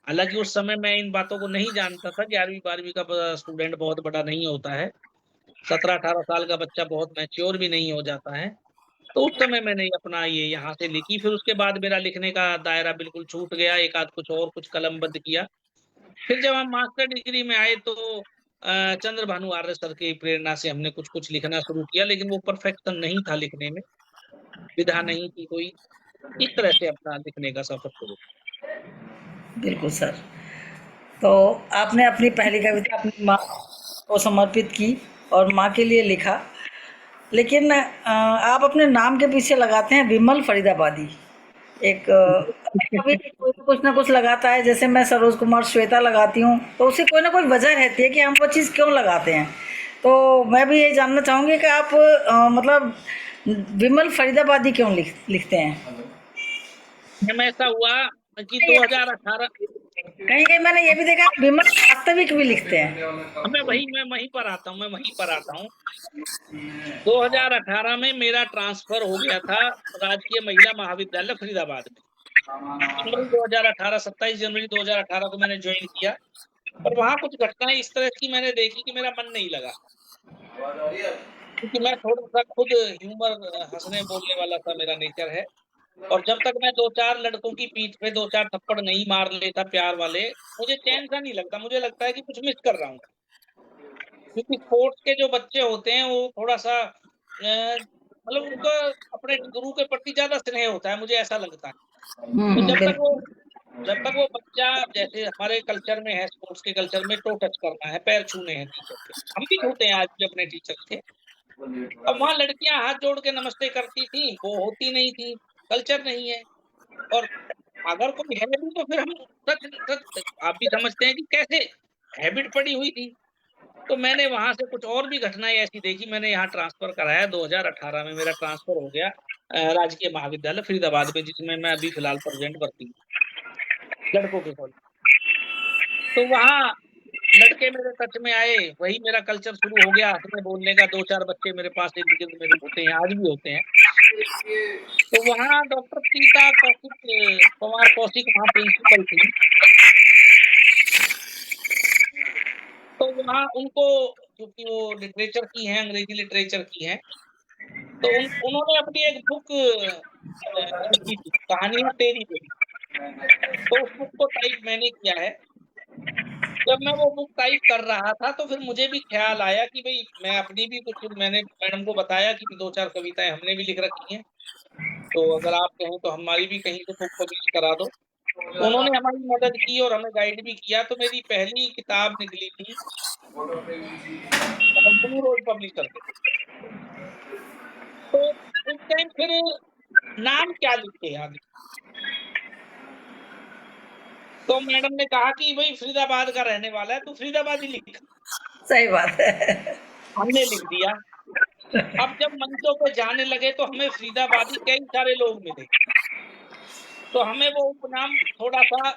S2: हालाँकि उस समय मैं इन बातों को नहीं जानता था, 11वीं-12वीं का स्टूडेंट बहुत बड़ा नहीं होता है। 17-18 साल का बच्चा बहुत मैच्योर भी नहीं हो जाता है। तो उस समय मैंने अपना ये यहाँ से लिखी, फिर उसके बाद मेरा लिखने का दायरा बिल्कुल छूट गया, एक आध कुछ कलमबंद किया। फिर जब हम मास्टर डिग्री में आए तो चंद्र भानु आर्य सर की प्रेरणा से हमने कुछ-कुछ लिखना शुरू किया, लेकिन वो परफेक्शन नहीं था लिखने में, विधा नहीं थी कोई। इस तरह से अपना लिखने का सफर शुरू।
S3: बिल्कुल सर। तो आपने अपनी पहली कविता अपनी माँ को समर्पित की और माँ के लिए लिखा, लेकिन आप अपने नाम के पीछे लगाते हैं विमल फरीदाबादी। एक कभी कोई कुछ ना कुछ लगाता है, जैसे मैं सरोज कुमार श्वेता लगाती हूँ, तो उसकी कोई ना कोई वजह रहती है कि हम वो चीज़ क्यों लगाते हैं। तो मैं भी ये जानना चाहूँगी कि आप मतलब विमल फरीदाबादी क्यों लिखते हैं?
S2: में ऐसा हुआ कि 2018
S3: कहीं कहीं मैंने ये भी देखा विमल वास्तविक भी लिखते हैं।
S2: मैं वहीं पर आता हूँ, 2018 में मेरा ट्रांसफर हो गया था राजकीय महिला महाविद्यालय फरीदाबाद में। जनवरी 2018, 27 जनवरी 2018 को मैंने ज्वाइन किया और वहाँ कुछ घटनाएँ इस तरह की मैंने देखी कि मेरा मन नहीं लगा। क्योंकि मैं थोड़ा-सा खुद ह्यूमर, हँसने बोलने वाला सा मेरा नेचर है, और जब तक मैं 2-4 लड़कों की पीठ पे 2-4 थप्पड़ नहीं मार लेता प्यार वाले, मुझे चैन सा नहीं लगता। मुझे लगता है कि कुछ मिस कर रहा हूँ। क्योंकि स्पोर्ट्स के जो बच्चे होते हैं वो थोड़ा-सा मतलब उनका अपने गुरु के प्रति ज़्यादा स्नेह होता है, मुझे ऐसा लगता है। तो
S3: बिल्कुल।
S2: जब तक वो बच्चा, जैसे हमारे कल्चर में है, स्पोर्ट्स के कल्चर में टो टच करना है, पैर छूने हैं टीचर के। हम भी छूते हैं आज भी अपने टीचर के। अब वहाँ लड़कियाँ हाथ जोड़ के नमस्ते करती थी, वो होती नहीं थी, कल्चर नहीं है। और अगर कोई है भी तो फिर हम सच सच आप भी समझते हैं कि कैसे हैबिट पड़ी हुई थी। तो मैंने वहाँ से कुछ और भी घटनाएँ ऐसी देखी, मैंने यहाँ ट्रांसफ़र कराया, 2018 में मेरा ट्रांसफ़र हो गया राजकीय महाविद्यालय फरीदाबाद में, जिसमें मैं अभी फ़िलहाल प्रेज़ेंट भर्ती हूँ, लड़कों के कॉलेज। तो वहाँ लड़के मेरे टच में आए, वही मेरा कल्चर शुरू हो गया, हँसने बोलने का। 2-4 बच्चे मेरे पास इर्द-गिर्द मेरे होते हैं, आज भी होते हैं। तो वहाँ डॉक्टर प्रीता कौशिक पवार कौशिक वहाँ प्रिंसिपल थी। तो वहाँ उनको, क्योंकि वो लिटरेचर की हैं, अंग्रेजी लिटरेचर की हैं, तो उन्होंने अपनी एक बुक लिखी थी, कहानियाँ तेरी मेरी। तो उस बुक को टाइप मैंने किया है। जब मैं वो बुक टाइप कर रहा था, तो फिर मुझे भी ख़्याल आया कि भई मैं अपनी भी कुछ, मैंने मैडम को बताया कि 2-4 कविताएँ हमने भी लिख रखी हैं, तो अगर आप कहें तो हमारी भी कहीं से बुक पब्लिश करा दो। तो उन्होंने हमारी मदद की और हमें गाइड भी किया, तो मेरी पहली किताब निकली थी ब्लू रोज पब्लिशर से। तो उस टाइम फिर नाम क्या लिखे आगे? तो मैडम ने कहा कि भाई फरीदाबाद का रहने वाला है, तू फरीदाबादी लिख।
S3: सही बात है।
S2: हमने लिख दिया। अब जब मंचों पे जाने लगे तो हमें फरीदाबादी कई सारे लोग मिले, तो हमें वो उपनाम थोड़ा सा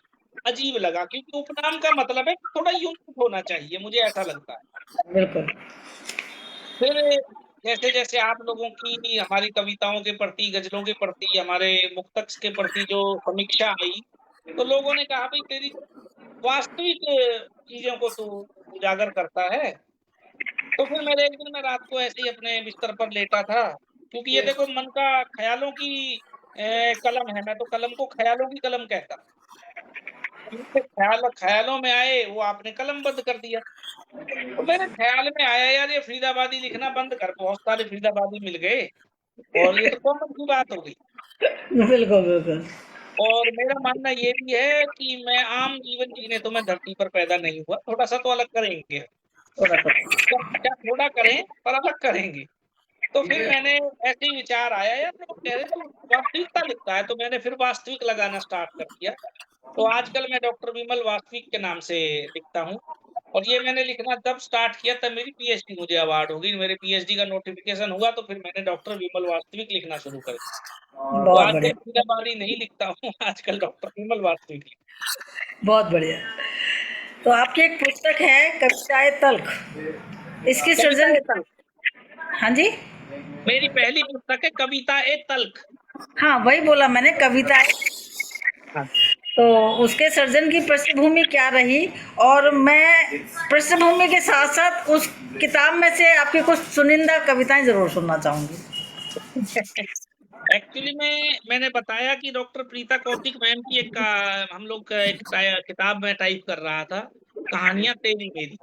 S2: अजीब लगा, क्योंकि उपनाम का मतलब है थोड़ा यूनिक होना चाहिए, मुझे ऐसा लगता है।
S3: बिल्कुल।
S2: फिर जैसे जैसे आप लोगों की हमारी कविताओं के प्रति, गजलों के प्रति, हमारे मुक्तक के प्रति जो समीक्षा आई, तो लोगों ने कहा भाई तेरी वास्तविक चीजों को तू उजागर करता है। तो फिर मेरे एक दिन मैं रात को ऐसे ही अपने बिस्तर पर लेटा था, क्योंकि ये देखो मन का ख्यालों की कलम है, मैं तो कलम को ख्यालों की कलम कहता हूँ। ख्याल ख्यालों में आए वो आपने कलमबद्ध कर दिया। तो मेरे ख्याल में आया यार ये फरीदाबादी लिखना बंद कर, बहुत सारे फरीदाबादी मिल गए और ये तो कॉमन की बात हो गई।
S3: बिल्कुल बिल्कुल।
S2: और मेरा मानना ये भी है कि मैं आम जीवन जीने तो मैं धरती पर पैदा नहीं हुआ, थोड़ा सा तो अलग करेंगे, क्या थोड़ा करें पर अलग करेंगे। तो फिर मैंने ऐसे ही विचार आया, यार लोग कह रहे तो वास्तविकता लिखता है, तो मैंने फिर वास्तविक लगाना स्टार्ट कर दिया। तो आजकल मैं डॉक्टर विमल वास्तविक के नाम से लिखता हूँ। और ये मैंने लिखना तब स्टार्ट किया तब मेरी पीएचडी मुझे अवार्ड हो गई, मेरे पीएचडी का नोटिफिकेशन हुआ, तो फिर मैंने डॉक्टर विमल वास्तविक लिखना शुरू कर दिया। तो
S3: बहुत
S2: आजकल
S3: बढ़िया,
S2: फरीदाबादी नहीं लिखता हूँ, आजकल डॉक्टर विमल वास्तविक लिखता
S3: बहुत बढ़िया। तो आपकी एक पुस्तक है कविताएं तल्ख, इसकी
S2: हूँ।
S3: सृजन।
S2: कविता ए तल्ख
S3: हाँ जी।
S2: मेरी पहली पुस्तक है, कविता ए तल्ख।
S3: हाँ वही बोला मैंने, कविताएं।
S2: हाँ।
S3: तो उसके सर्जन की पृष्ठभूमि क्या रही, और मैं पृष्ठभूमि के साथ साथ उस किताब में से आपकी कुछ चुनिंदा कविताएं जरूर सुनना चाहूंगी।
S2: एक्चुअली में मैंने बताया कि डॉक्टर प्रीता कौशिक मैम की एक हम लोग का एक किताब में टाइप कर रहा था, कहानियां तेरी मेरी।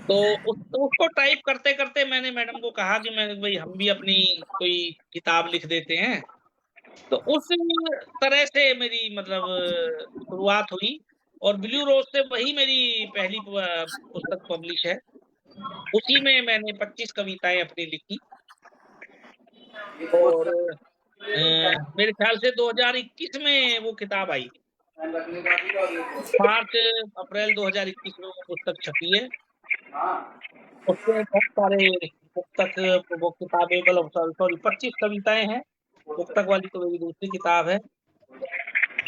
S2: तो उसको टाइप करते करते मैंने मैडम को कहा कि मैं भाई हम भी अपनी कोई किताब लिख देते हैं। तो उस तरह से मेरी मतलब शुरुआत हुई, और ब्लू रोज से वही मेरी पहली पुस्तक पब्लिश है। उसी में मैंने 25 कविताएं अपनी लिखी, और मेरे ख्याल से 2021 में वो किताब आई, मार्च अप्रैल 2021 में वो पुस्तक छपी है। उसमें बहुत सारे पुस्तक, वो किताबें, मतलब सॉरी 25 कविताएं हैं। पुस्तक वाली तो मेरी दूसरी किताब है।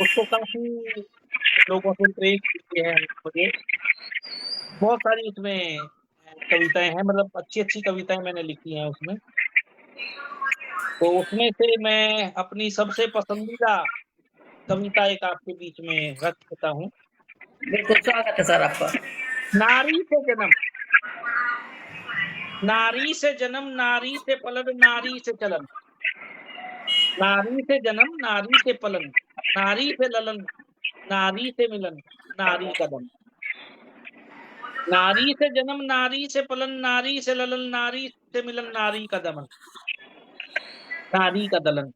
S2: उसको काफी लोगों से प्रेरित किए हैं मुझे, बहुत सारी उसमें कविताएं हैं, मतलब अच्छी अच्छी कविताएं मैंने लिखी हैं उसमें। तो उसमें से मैं अपनी सबसे पसंदीदा कविता एक आपके बीच में रख देता हूँ।
S3: बिल्कुल, स्वागत है सर आपका।
S2: नारी से जन्म, नारी से जन्म, नारी से पलन, नारी से चलन। नारी से जन्म, नारी से पलन, नारी से ललन, नारी से मिलन, नारी कदम। नारी से जन्म, नारी से पलन, नारी से ललन, नारी से मिलन, नारी का दमन, नारी का दलन,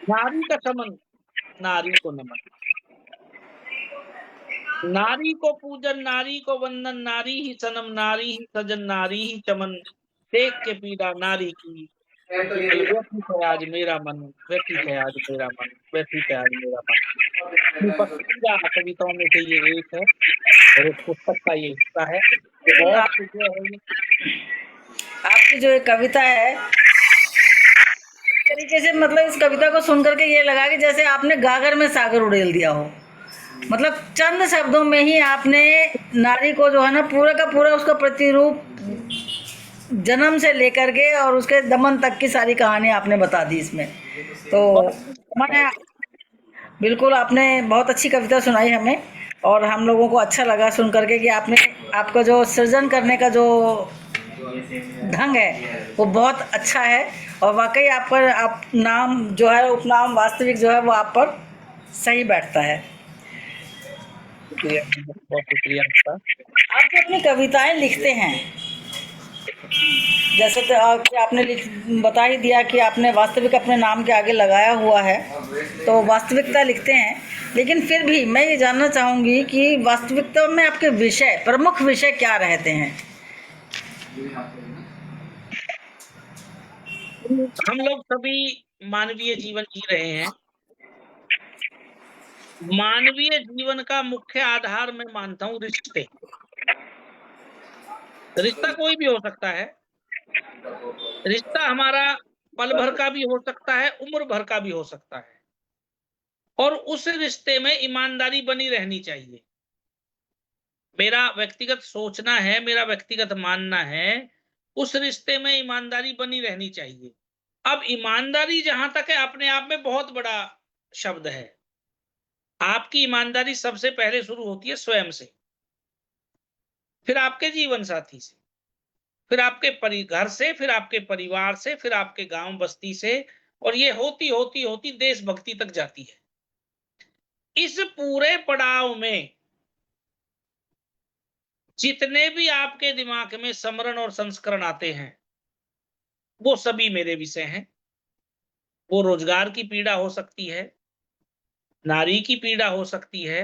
S2: नारी का समन, नारी को नमन। नारी को पूजन, नारी को वंदन, नारी ही सनम, नारी ही सजन, नारी ही चमन। देख के पीड़ा नारी की, व्यथित है आज मेरा मन, व्यथित है आज मेरा मन, व्यथित है आज मेरा मन। अपनी पसंदीदा कविताओं में से ये एक है, और उस पुस्तक का ये हिस्सा है।
S3: आपकी जो एक कविता है, तरीके से मतलब इस कविता को सुन करके ये लगा कि जैसे आपने गागर में सागर उड़ेल दिया हो। मतलब चंद शब्दों में ही आपने नारी को जो है ना पूरा का पूरा उसका प्रतिरूप, जन्म से लेकर के और उसके दमन तक की सारी कहानी आपने बता दी इसमें। तो मैं बिल्कुल, आपने बहुत अच्छी कविता सुनाई हमें, और हम लोगों को अच्छा लगा सुन करके कि आपने, आपका जो सृजन करने का जो ढंग है वो बहुत अच्छा है, और वाकई आप पर आप नाम जो है, उपनाम वास्तविक जो है वो आप पर सही बैठता है।
S2: बहुत शुक्रिया आपका।
S3: आप जो अपनी कविताएं लिखते हैं, जैसे कि आपने बता ही दिया कि आपने वास्तविक अपने नाम के आगे लगाया हुआ है, तो वास्तविकता लिखते हैं, लेकिन फिर भी मैं ये जानना चाहूँगी कि वास्तविकता में आपके विषय, प्रमुख विषय क्या रहते हैं?
S2: हम लोग सभी मानवीय जीवन जी रहे हैं। मानवीय जीवन का मुख्य आधार मैं मानता हूँ रिश्ते। रिश्ता कोई भी हो सकता है। रिश्ता हमारा पल भर का भी हो सकता है, उम्र भर का भी हो सकता है, और उस रिश्ते में ईमानदारी बनी रहनी चाहिए। मेरा व्यक्तिगत सोचना है, मेरा व्यक्तिगत मानना है, उस रिश्ते में ईमानदारी बनी रहनी चाहिए। अब ईमानदारी जहां तक है, अपने आप में बहुत बड़ा शब्द है। आपकी ईमानदारी सबसे पहले शुरू होती है स्वयं से, फिर आपके जीवन साथी से, फिर आपके घर से, फिर आपके परिवार से, फिर आपके गांव बस्ती से, और ये होती होती होती देशभक्ति तक जाती है। इस पूरे पड़ाव में जितने भी आपके दिमाग में समरण और संस्करण आते हैं, वो सभी मेरे विषय हैं। वो रोजगार की पीड़ा हो सकती है, नारी की पीड़ा हो सकती है,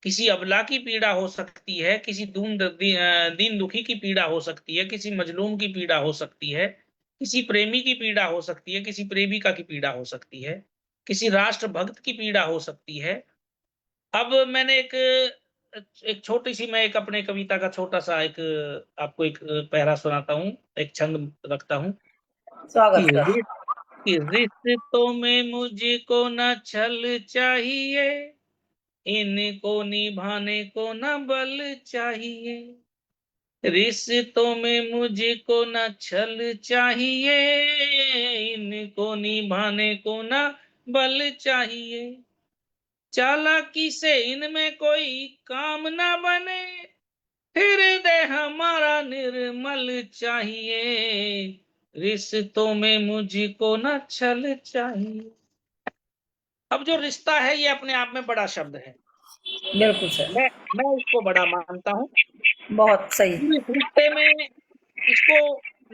S2: किसी अबला की पीड़ा हो सकती है, किसी दीन दुखी की पीड़ा हो सकती है, किसी मजलूम की पीड़ा हो सकती है, किसी प्रेमी की पीड़ा हो सकती है, किसी प्रेमिका की पीड़ा हो सकती है, किसी राष्ट्रभक्त की पीड़ा हो सकती है। अब मैंने एक छोटी सी, मैं एक अपने कविता का छोटा सा एक आपको एक पैरा सुनाता हूँ, एक छंद रखता हूँ कि
S3: स्वागत कर।
S2: कि रिश्तों में मुझको न छल चाहिए, इनको निभाने को न बल चाहिए। रिश्तों में मुझको न छल चाहिए, इनको निभाने को न बल चाहिए। चालाकी से इनमें कोई काम ना बने, हृदय हमारा निर्मल चाहिए। रिश्तों में मुझको न छल चाहिए। अब जो रिश्ता है, ये अपने आप में बड़ा शब्द है।
S3: बिल्कुल सर,
S2: मैं इसको बड़ा मानता हूँ।
S3: बहुत सही।
S2: इस रिश्ते में इसको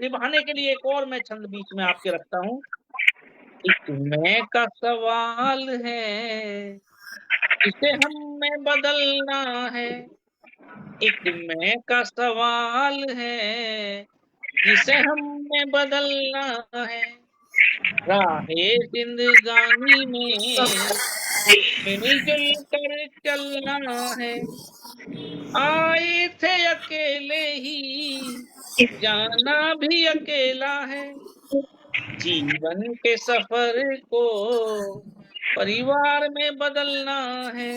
S2: निभाने के लिए एक और मैं छंद बीच में आपके रखता हूँ। एक मैं का सवाल है, इसे हमें बदलना है। एक मैं का सवाल है, जिसे हमें बदलना है। राहे जिंदगानी में मिलजुल कर चलना है। आए थे अकेले ही, जाना भी अकेला है। जीवन के सफर को परिवार में बदलना है।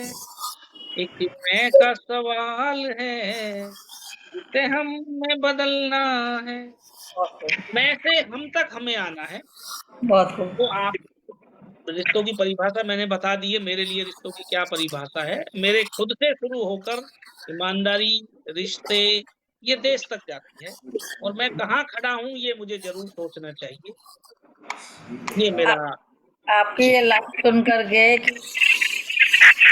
S2: एक मैं का सवाल है, जिसे हमें बदलना है। मैं से हम तक हमें आना है।
S3: बहुत खूब।
S2: तो आप रिश्तों की परिभाषा मैंने बता दी है। मेरे लिए रिश्तों की क्या परिभाषा है, मेरे खुद से शुरू होकर ईमानदारी, रिश्ते, ये देश तक जाती है। और मैं कहाँ खड़ा हूँ, ये मुझे जरूर सोचना चाहिए। ये मेरा
S3: आप, आपकी ये लाइन सुन करके कि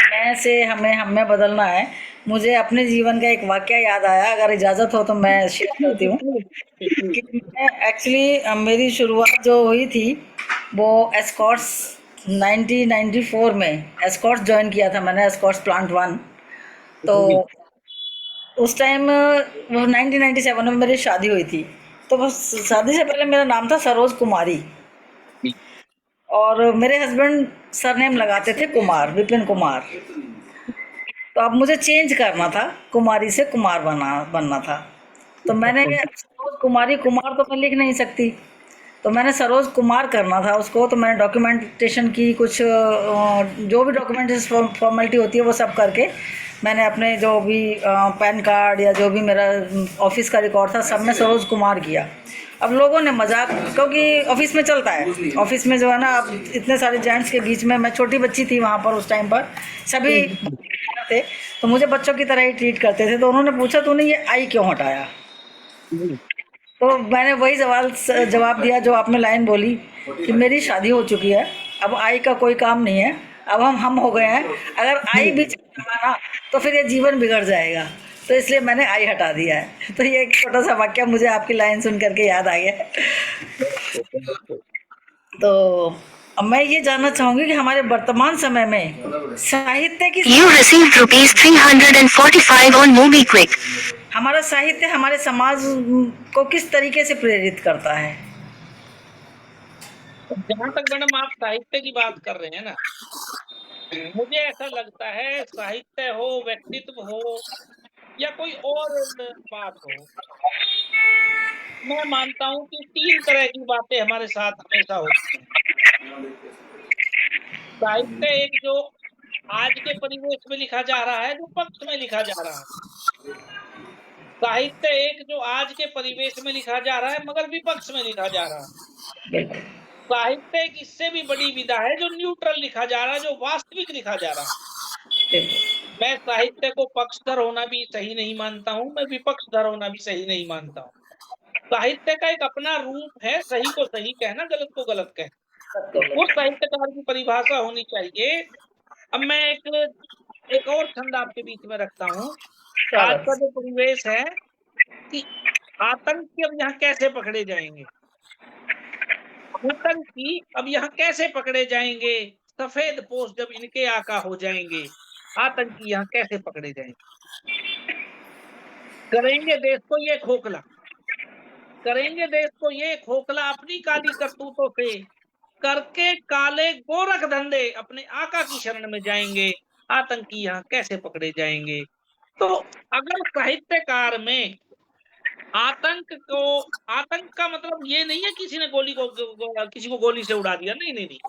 S3: मैं से हमें हमें बदलना है, मुझे अपने जीवन का एक वाकया याद आया। अगर इजाज़त हो तो मैं शेयर करती हूँ कि मैं एक्चुअली मेरी शुरुआत जो हुई थी वो एस्कॉर्ट्स 1994 में एस्कॉर्ट्स ज्वाइन किया था मैंने, एस्कॉर्ट्स प्लांट 1। तो उस टाइम वो 1997 में मेरी शादी हुई थी। तो बस शादी से पहले मेरा नाम था सरोज कुमारी, और मेरे हस्बैंड सरनेम लगाते थे कुमार, विपिन कुमार। तो अब मुझे चेंज करना था, कुमारी से कुमार बनना था। तो मैंने सरोज कुमारी, कुमार तो मैं लिख नहीं सकती, तो मैंने सरोज कुमार करना था उसको। तो मैंने डॉक्यूमेंटेशन की, कुछ जो भी डॉक्यूमेंटेशन फॉर्मेलिटी होती है वो सब करके मैंने अपने जो भी पैन कार्ड या जो भी मेरा ऑफिस का रिकॉर्ड था, सब में सरोज कुमार किया। अब लोगों ने मजाक, क्योंकि ऑफिस में चलता है, ऑफिस में जो है ना, अब इतने सारे जेंट्स के बीच में, मैं छोटी बच्ची थी वहाँ पर उस टाइम पर, सभी थे तो मुझे बच्चों की तरह ही ट्रीट करते थे। तो उन्होंने पूछा तूने ये आई क्यों हटाया? तो मैंने वही जवाब दिया जो आपने लाइन बोली कि मेरी शादी हो चुकी है, अब आई का कोई काम नहीं है, अब हम हो गए हैं। अगर आई भी चलाना ना तो फिर ये जीवन बिगड़ जाएगा, तो इसलिए मैंने आई हटा दिया है। तो ये एक छोटा सा वाक्य मुझे आपकी लाइन सुन करके याद आ गया। तो अब मैं ये जानना चाहूँगी कि हमारे वर्तमान समय में साहित्य की
S4: You received rupees 345 on MobiQuick.
S3: हमारा साहित्य हमारे समाज को किस तरीके से प्रेरित करता है?
S2: जहां तक मैडम आप साहित्य की बात कर रहे हैं ना, मुझे ऐसा लगता है साहित्य हो, व्यक्तित्व हो या कोई और बात हो, मैं मानता हूं कि 3 तरह की बातें हमारे साथ हमेशा होती हैं। साहित्य एक जो आज के परिवेश में लिखा जा रहा है, जो पक्ष में लिखा जा रहा है। साहित्य एक जो आज के परिवेश में लिखा जा रहा है मगर विपक्ष में लिखा जा रहा है।
S3: बिल्कुल
S2: साहित्य एक इससे भी बड़ी विधा है जो न्यूट्रल लिखा जा रहा है, जो वास्तविक लिखा जा रहा है।
S3: बिल्कुल
S2: मैं साहित्य को पक्षधर होना भी सही नहीं मानता हूं, मैं विपक्षधर होना भी सही नहीं मानता हूं। साहित्य का एक अपना रूप है, सही को सही कहना, गलत को गलत कहना, वो साहित्यकार की परिभाषा होनी चाहिए। अब मैं एक और छंद आपके बीच में रखता हूँ। आज का जो परिवेश है कि आतंकी अब यहाँ कैसे पकड़े जाएंगे, आतंकी अब यहाँ कैसे पकड़े जाएंगे, सफेद पोश जब इनके आका हो जाएंगे, आतंकी यहाँ कैसे पकड़े जाएंगे। करेंगे देश को ये खोखला, करेंगे देश को ये खोखला अपनी काली करतूतों से, करके काले गोरख धंधे अपने आका की शरण में जाएंगे, आतंकी यहाँ कैसे पकड़े जाएंगे। तो अगर साहित्यकार में आतंक का मतलब ये नहीं है किसी ने किसी को गोली से उड़ा दिया, नहीं नहीं नहीं।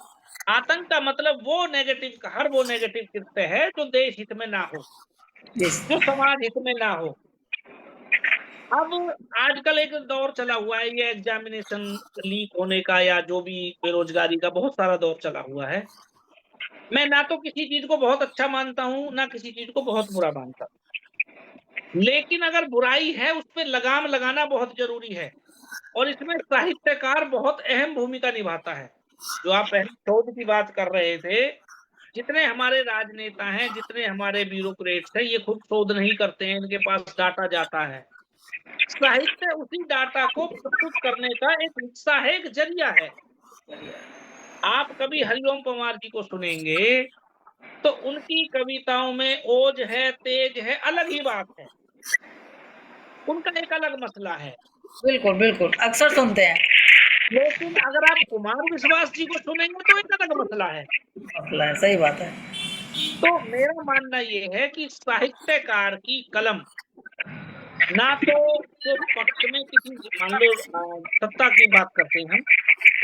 S2: आतंक का मतलब वो नेगेटिव, हर वो नेगेटिव कृत्य है जो देश हित में ना हो, जो समाज हित में ना हो। अब आजकल एक दौर चला हुआ है, ये एग्जामिनेशन लीक होने का या जो भी बेरोजगारी का बहुत सारा दौर चला हुआ है। मैं ना तो किसी चीज को बहुत अच्छा मानता हूं, ना किसी चीज को बहुत बुरा मानता हूं, लेकिन अगर बुराई है उस पर लगाम लगाना बहुत जरूरी है, और इसमें साहित्यकार बहुत अहम भूमिका निभाता है। जो आप पहले शोध की बात कर रहे थे, जितने हमारे राजनेता हैं, जितने हमारे ब्यूरोक्रेट्स हैं, ये खुद शोध नहीं करते हैं, इनके पास डाटा जाता है। साहित्य उसी डाटा को प्रस्तुत करने का एक हिस्सा है, एक जरिया है। आप कभी हरिओम पंवार जी को सुनेंगे तो उनकी कविताओं में ओज है, तेज है, अलग ही बात है, उनका एक अलग मसला है।
S3: बिल्कुल बिल्कुल अक्सर सुनते हैं।
S2: लेकिन अगर आप कुमार विश्वास जी को सुनेंगे तो एक अलग मसला है।
S3: सही बात है।
S2: तो मेरा मानना ये है कि साहित्यकार की कलम ना तो पक्ष में किसी, मान लो सत्ता की बात करते हैं हम,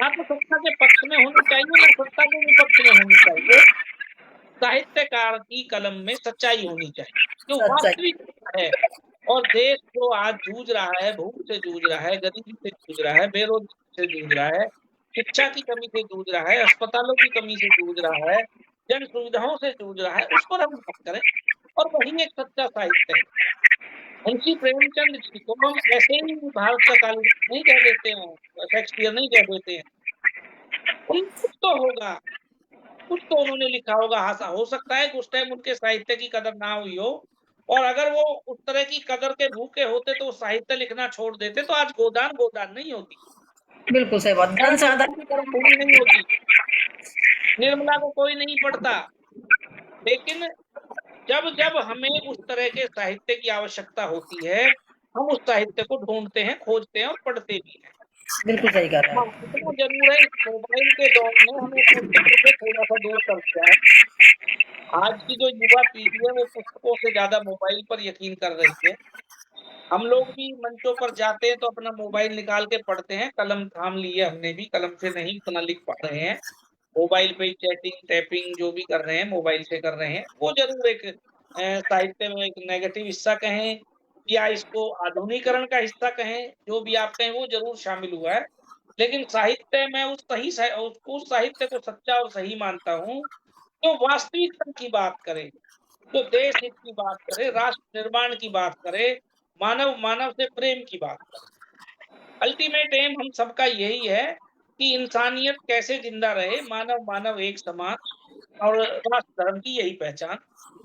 S2: ना तो सत्ता के पक्ष में होनी चाहिए, ना सत्ता के विपक्ष में होनी चाहिए। साहित्यकार की कलम में सच्चाई होनी चाहिए, जो वास्तविक है। और देश जो आज जूझ रहा है, भूख से जूझ रहा है, गरीबी से जूझ रहा है, बेरोजगारी से जूझ रहा है, शिक्षा की कमी से जूझ रहा है, अस्पतालों की कमी से जूझ रहा है, जन सुविधाओं से जूझ रहा है, उस पर हम बात करें। और वही एक सच्चा साहित्य है। मुंशी प्रेमचंद जी को हम ऐसे ही भारत का काली नहीं कह देते हैं, शेक्सपियर नहीं कह देते हैं, कुछ तो होगा, कुछ तो उन्होंने लिखा होगा। हो सकता है कि उस टाइम उनके साहित्य की कदर ना हुई हो, और अगर वो उस तरह की कदर के भूखे होते तो साहित्य लिखना छोड़ देते, तो आज गोदान नहीं होती।
S3: बिल्कुल सही बात।
S2: पूरी नहीं होती, निर्मला को कोई नहीं पढ़ता। लेकिन जब हमें उस तरह के साहित्य की आवश्यकता होती है, हम उस साहित्य को ढूंढते हैं, खोजते हैं और पढ़ते भी हैं।
S3: बिल्कुल सही कह रहे हैं।
S2: इतना जरूर है, इस मोबाइल के दौर में हमें पुस्तकों से थोड़ा सा दूर कर दिया है। आज की जो युवा पीढ़ी है वो पुस्तकों से ज्यादा मोबाइल पर यकीन कर रही है। हम लोग भी मंचों पर जाते हैं तो अपना मोबाइल निकाल के पढ़ते हैं, कलम थाम ली है हमने भी, कलम से नहीं इतना लिख पा रहे हैं, मोबाइल पे चैटिंग टैपिंग जो भी कर रहे हैं मोबाइल से कर रहे हैं। वो जरूर एक साहित्य में एक नेगेटिव हिस्सा कहें या इसको आधुनिकरण का हिस्सा कहें, जो भी आप कहें, वो जरूर शामिल हुआ है। लेकिन साहित्य में उस साहित्य को सच्चा और सही मानता हूँ जो वास्तविकता की बात करे, जो देश हित की बात करे, राष्ट्र निर्माण की बात करे, मानव से प्रेम की बात करे। अल्टीमेट एम हम सबका यही है कि इंसानियत कैसे जिंदा रहे, मानव एक समान, और राष्ट्र धर्म की यही पहचान।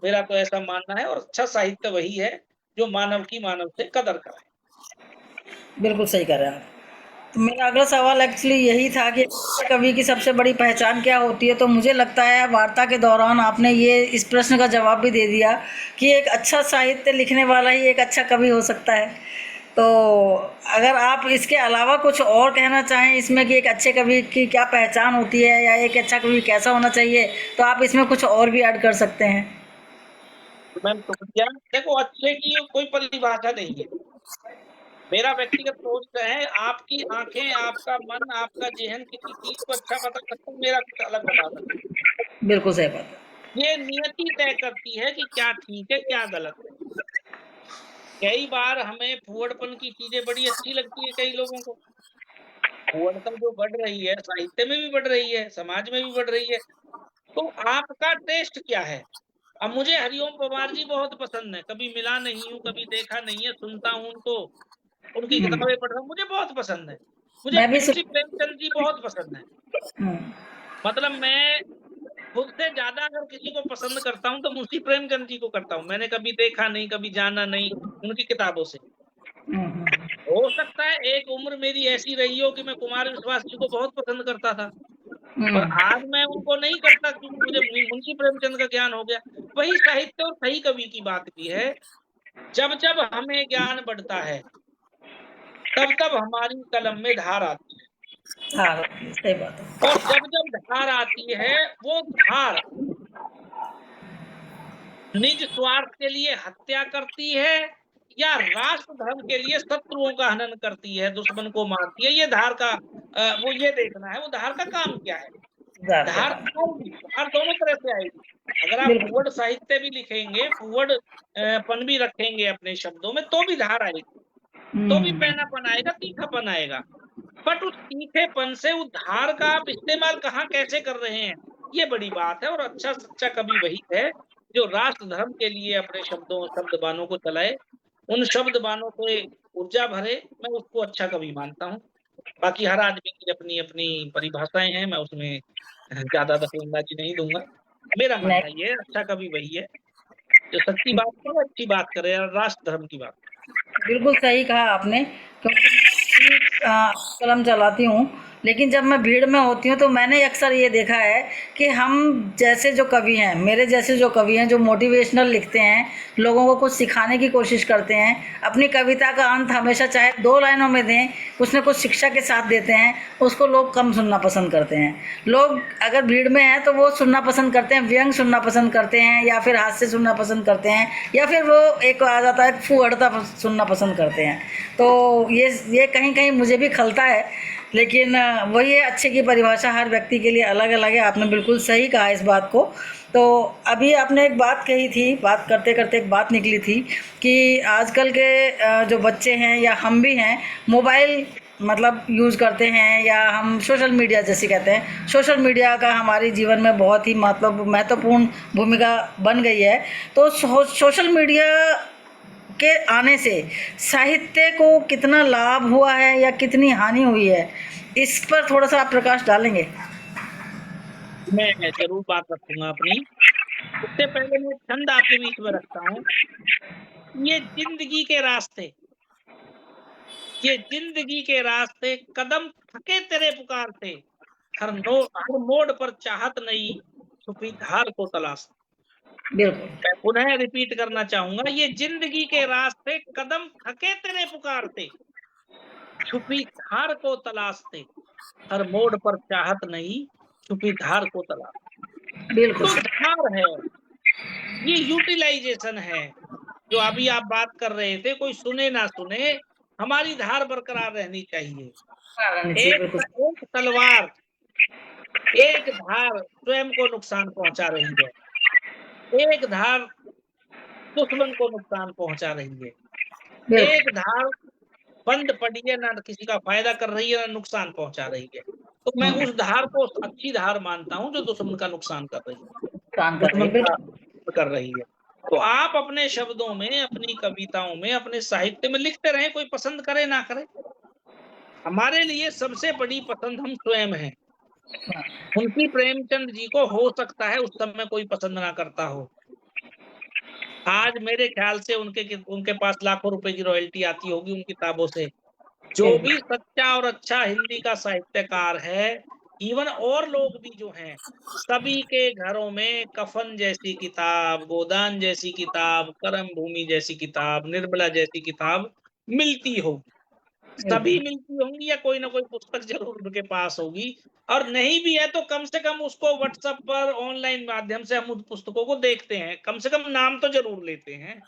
S2: मेरा तो ऐसा मानना है, और अच्छा साहित्य वही है जो मानव से कदर करे।
S3: बिल्कुल सही कह रहे हैं आप। तो मेरा अगला सवाल एक्चुअली यही था कि कवि की सबसे बड़ी पहचान क्या होती है। तो मुझे लगता है वार्ता के दौरान आपने ये इस प्रश्न का जवाब भी दे दिया कि एक अच्छा साहित्य लिखने वाला ही एक अच्छा कवि हो सकता है। तो अगर आप इसके अलावा कुछ और कहना चाहें इसमें कि एक अच्छे कवि की क्या पहचान होती है या एक अच्छा कवि कैसा होना चाहिए, तो आप इसमें कुछ और भी ऐड कर सकते हैं।
S2: मैम शुक्रिया। देखो, अच्छे की कोई परिभाषा नहीं है। मेरा व्यक्तिगत सोच है, आपकी आंखें, आपका मन, आपका जेहन किसी चीज को अच्छा बता सकता है, मेरा कुछ अलग बता सकता
S3: बिल्कुल सही बात
S2: है। ये नियति तय करती है कि क्या ठीक है क्या गलत है। कई बार हमें फुहड़पन की चीजें बड़ी अच्छी लगती है कई लोगों को। फुहड़पन जो बढ़ रही है, साहित्य में भी बढ़ रही है, समाज में भी बढ़ रही है। तो आपका टेस्ट क्या है? अब मुझे हरिओम पवार जी बहुत पसंद है, कभी मिला नहीं हूँ, कभी देखा नहीं है, सुनता हूँ उनको, उनकी
S3: है।
S2: किताबें पढ़ रहा हूँ, मुझे बहुत पसंद है। मुझे
S3: मैं भी
S2: मुंशी प्रेमचंद जी बहुत पसंद है।
S3: हम्म,
S2: मतलब मैं खुद से ज्यादा अगर किसी को पसंद करता हूँ तो मुंशी प्रेमचंद जी को करता हूँ। मैंने कभी देखा नहीं, कभी जाना नहीं, उनकी किताबों से।
S3: हम्म,
S2: हो सकता है एक उम्र मेरी ऐसी रही हो कि मैं कुमार विश्वास जी को बहुत पसंद करता था, पर
S3: हम्म,
S2: आज मैं उनको नहीं करता क्योंकि मुझे मुंशी प्रेमचंद का ज्ञान हो गया। वही साहित्य और सही कवि की बात भी है। जब जब हमें ज्ञान बढ़ता है, तब तब हमारी कलम में धार आती
S3: हाँ सही बात
S2: है, और जब जब धार आती है, वो धार निज स्वार्थ के लिए हत्या करती है या राष्ट्र धर्म के लिए शत्रुओं का हनन करती है, दुश्मन को मारती है। ये धार का वो ये देखना है, वो धार का काम क्या है।
S3: है
S2: धार आएगी, धार दोनों तरह से आएगी। अगर आप
S3: बिल्कुल।
S2: फुहड़ साहित्य भी लिखेंगे, फुहड़ पन भी रखेंगे अपने शब्दों में, तो भी धार आएगी, तो भी
S3: हम्म,
S2: पैनापन आएगा, तीखापन आएगा। बट उस तीखेपन से उस धार का आप इस्तेमाल कहाँ कैसे कर रहे हैं, ये बड़ी बात है। और अच्छा सच्चा कवि वही है जो राष्ट्र धर्म के लिए अपने शब्दों शब्द बाणों को चलाए, उन शब्द बाणों से ऊर्जा भरे। मैं उसको अच्छा कवि मानता हूँ। बाकी हर आदमी की अपनी अपनी परिभाषाएं हैं, मैं उसमें ज्यादा दखलंदाजी नहीं दूंगा। मेरा मानना
S3: नहीं,
S2: ये है, अच्छा कवि वही है जो सच्ची बात करे, अच्छी बात करे और राष्ट्र धर्म की बात।
S3: बिल्कुल सही कहा आपने, क्योंकि कलम चलाती हूँ, लेकिन जब मैं भीड़ में होती हूँ तो मैंने अक्सर ये देखा है कि हम जैसे जो कवि हैं, मेरे जैसे जो कवि हैं, जो मोटिवेशनल लिखते हैं, लोगों को कुछ सिखाने की कोशिश करते हैं, अपनी कविता का अंत हमेशा चाहे 2 लाइनों में दें, कुछ न कुछ शिक्षा के साथ देते हैं, उसको लोग कम सुनना पसंद करते हैं। लोग अगर भीड़ में हैं तो वो सुनना पसंद करते हैं, व्यंग सुनना पसंद करते हैं, या फिर हास्य सुनना पसंद करते हैं, या फिर वो एक आ जाता है फुहड़ता सुनना पसंद करते हैं। तो ये कहीं कहीं मुझे भी खलता है, लेकिन वही है, अच्छे की परिभाषा हर व्यक्ति के लिए अलग अलग है। आपने बिल्कुल सही कहा इस बात को। तो अभी आपने एक बात कही थी, बात करते करते एक बात निकली थी कि आजकल के जो बच्चे हैं या हम भी हैं, मोबाइल मतलब यूज़ करते हैं, या हम सोशल मीडिया जैसे कहते हैं, सोशल मीडिया का हमारे जीवन में बहुत ही मतलब महत्वपूर्ण भूमिका बन गई है। तो सोशल मीडिया के आने से साहित्य को कितना लाभ हुआ है या कितनी हानि हुई है, इस पर थोड़ा सा आप प्रकाश डालेंगे।
S2: मैं जरूर बात रखूंगा अपनी। उससे पहले मैं एक छंद आपके बीच में रखता हूँ। ये जिंदगी के रास्ते, ये जिंदगी के रास्ते, कदम थके तेरे पुकारते, हर मोड़ पर चाहत नहीं, छुपी धार को तलाश।
S3: बिल्कुल।
S2: मैं पुनः रिपीट करना चाहूंगा, ये जिंदगी के रास्ते, कदम थके तेरे पुकारते, छुपी धार को तलाशते, हर मोड़ पर चाहत नहीं, छुपी धार को तलाश।
S3: बिल्कुल
S2: तो
S3: सर।
S2: धार है, ये यूटिलाइजेशन है। जो अभी आप बात कर रहे थे, कोई सुने ना सुने, हमारी धार बरकरार रहनी चाहिए।
S3: हाँ, रहनी चाहिए, बिल्कुल।
S2: एक तलवार, एक धार स्वयं को नुकसान पहुंचा रही है, एक धार दुश्मन को नुकसान पहुंचा रही है। एक
S3: बिल्कुल।
S2: धार बंद पड़ी है, ना किसी का फायदा कर रही है ना नुकसान पहुंचा रही है। तो मैं
S3: हम्म,
S2: उस धार को अच्छी धार मानता हूं जो दुश्मन का नुकसान कर रही है,
S3: काम कर रही
S2: दुश्मन
S3: है,
S2: का
S3: बिल्कुल।
S2: कर रही है। तो आप अपने शब्दों में, अपनी कविताओं में, अपने साहित्य में लिखते रहें, कोई पसंद करे ना करे। हमारे लिए सबसे बड़ी पसंद हम स्वयं हैं। मुंशी प्रेमचंद जी को हो सकता है उस समय कोई पसंद ना करता हो। आज मेरे ख्याल से उनके पास लाखों रुपए की रॉयल्टी आती होगी उन किताबों से। जो भी
S3: बिल्कुल।
S2: सच्चा और अच्छा हिंदी का साहित्यकार है, इवन और लोग भी जो हैं, सभी के घरों में कफन जैसी किताब, गोदान जैसी किताब, कर्म भूमि जैसी किताब, निर्मला जैसी किताब मिलती होगी, सभी मिलती होंगी या कोई ना कोई पुस्तक जरूर उनके पास होगी, और नहीं भी है तो कम से कम उसको व्हाट्सएप पर ऑनलाइन माध्यम से हम उन पुस्तकों को देखते हैं, कम से कम नाम तो जरूर लेते हैं।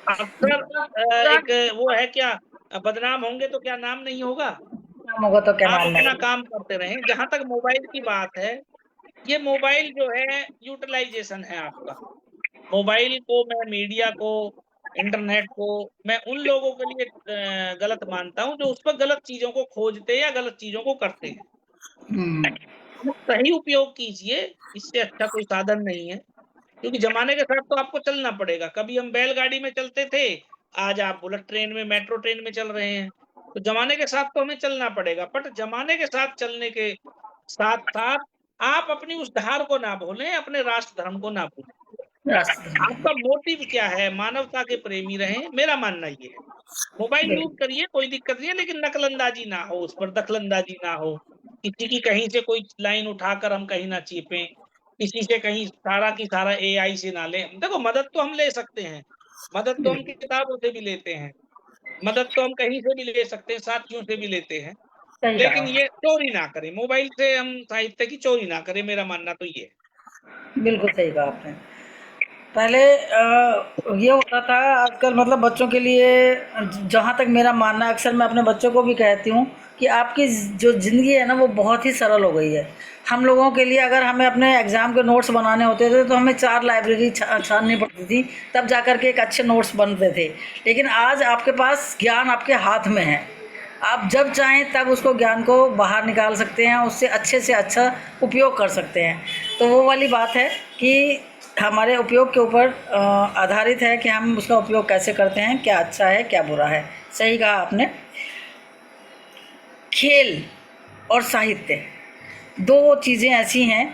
S2: अक्सर एक वो है क्या, बदनाम होंगे तो क्या नाम नहीं होगा।
S3: काम होगा तो क्या
S2: आप
S3: मानना
S2: अपना
S3: है।
S2: काम करते रहें। जहां तक मोबाइल की बात है, ये मोबाइल जो है यूटिलाइजेशन है आपका। मोबाइल को मैं, मीडिया को, इंटरनेट को मैं उन लोगों के लिए गलत मानता हूं जो उस पर गलत चीजों को खोजते हैं या गलत चीजों को करते हैं। सही उपयोग कीजिए, इससे अच्छा कोई साधन नहीं है, क्योंकि जमाने के साथ तो आपको चलना पड़ेगा। कभी हम बैलगाड़ी में चलते थे, आज आप बुलेट ट्रेन में, मेट्रो ट्रेन में चल रहे हैं, तो जमाने के साथ तो हमें चलना पड़ेगा। बट जमाने के साथ चलने के साथ साथ आप अपनी उस धार को ना भूलें, अपने राष्ट्र धर्म को ना भूलें।
S3: रास्ते
S2: आपका मोटिव क्या है, मानवता के प्रेमी रहें, मेरा मानना ये है। मोबाइल यूज करिए, कोई दिक्कत नहीं है, लेकिन नकलंदाजी ना हो, उस पर दखलंदाजी ना हो, किसी की कहीं से कोई लाइन उठाकर हम कहीं ना चीपें, किसी से कहीं सारा की सारा एआई से ना लें। देखो, मदद तो हम ले सकते हैं, मदद तो हम किताबों से भी लेते हैं, मदद तो हम कहीं से भी ले सकते हैं, साथियों से भी लेते हैं,
S3: सही
S2: लेकिन
S3: कहा।
S2: ये चोरी ना करें, मोबाइल से हम साहित्य की चोरी ना करें, मेरा मानना तो ये है।
S3: बिल्कुल सही कहा आपने। पहले ये होता था, आजकल मतलब बच्चों के लिए, जहाँ तक मेरा मानना है, अक्सर मैं अपने बच्चों को भी कहती हूँ कि आपकी जो ज़िंदगी है ना वो बहुत ही सरल हो गई है। हम लोगों के लिए अगर हमें अपने एग्ज़ाम के नोट्स बनाने होते थे तो हमें 4 लाइब्रेरी छाननी पड़ती थी, तब जा कर के एक अच्छे नोट्स बनते थे। लेकिन आज आपके पास ज्ञान आपके हाथ में है, आप जब चाहें तब उसको, ज्ञान को बाहर निकाल सकते हैं, उससे अच्छे से अच्छा उपयोग कर सकते हैं। तो वो वाली बात है कि हमारे उपयोग के ऊपर आधारित है कि हम उसका उपयोग कैसे करते हैं, क्या अच्छा है क्या बुरा है। सही कहा आपने। खेल और साहित्य दो चीज़ें ऐसी हैं,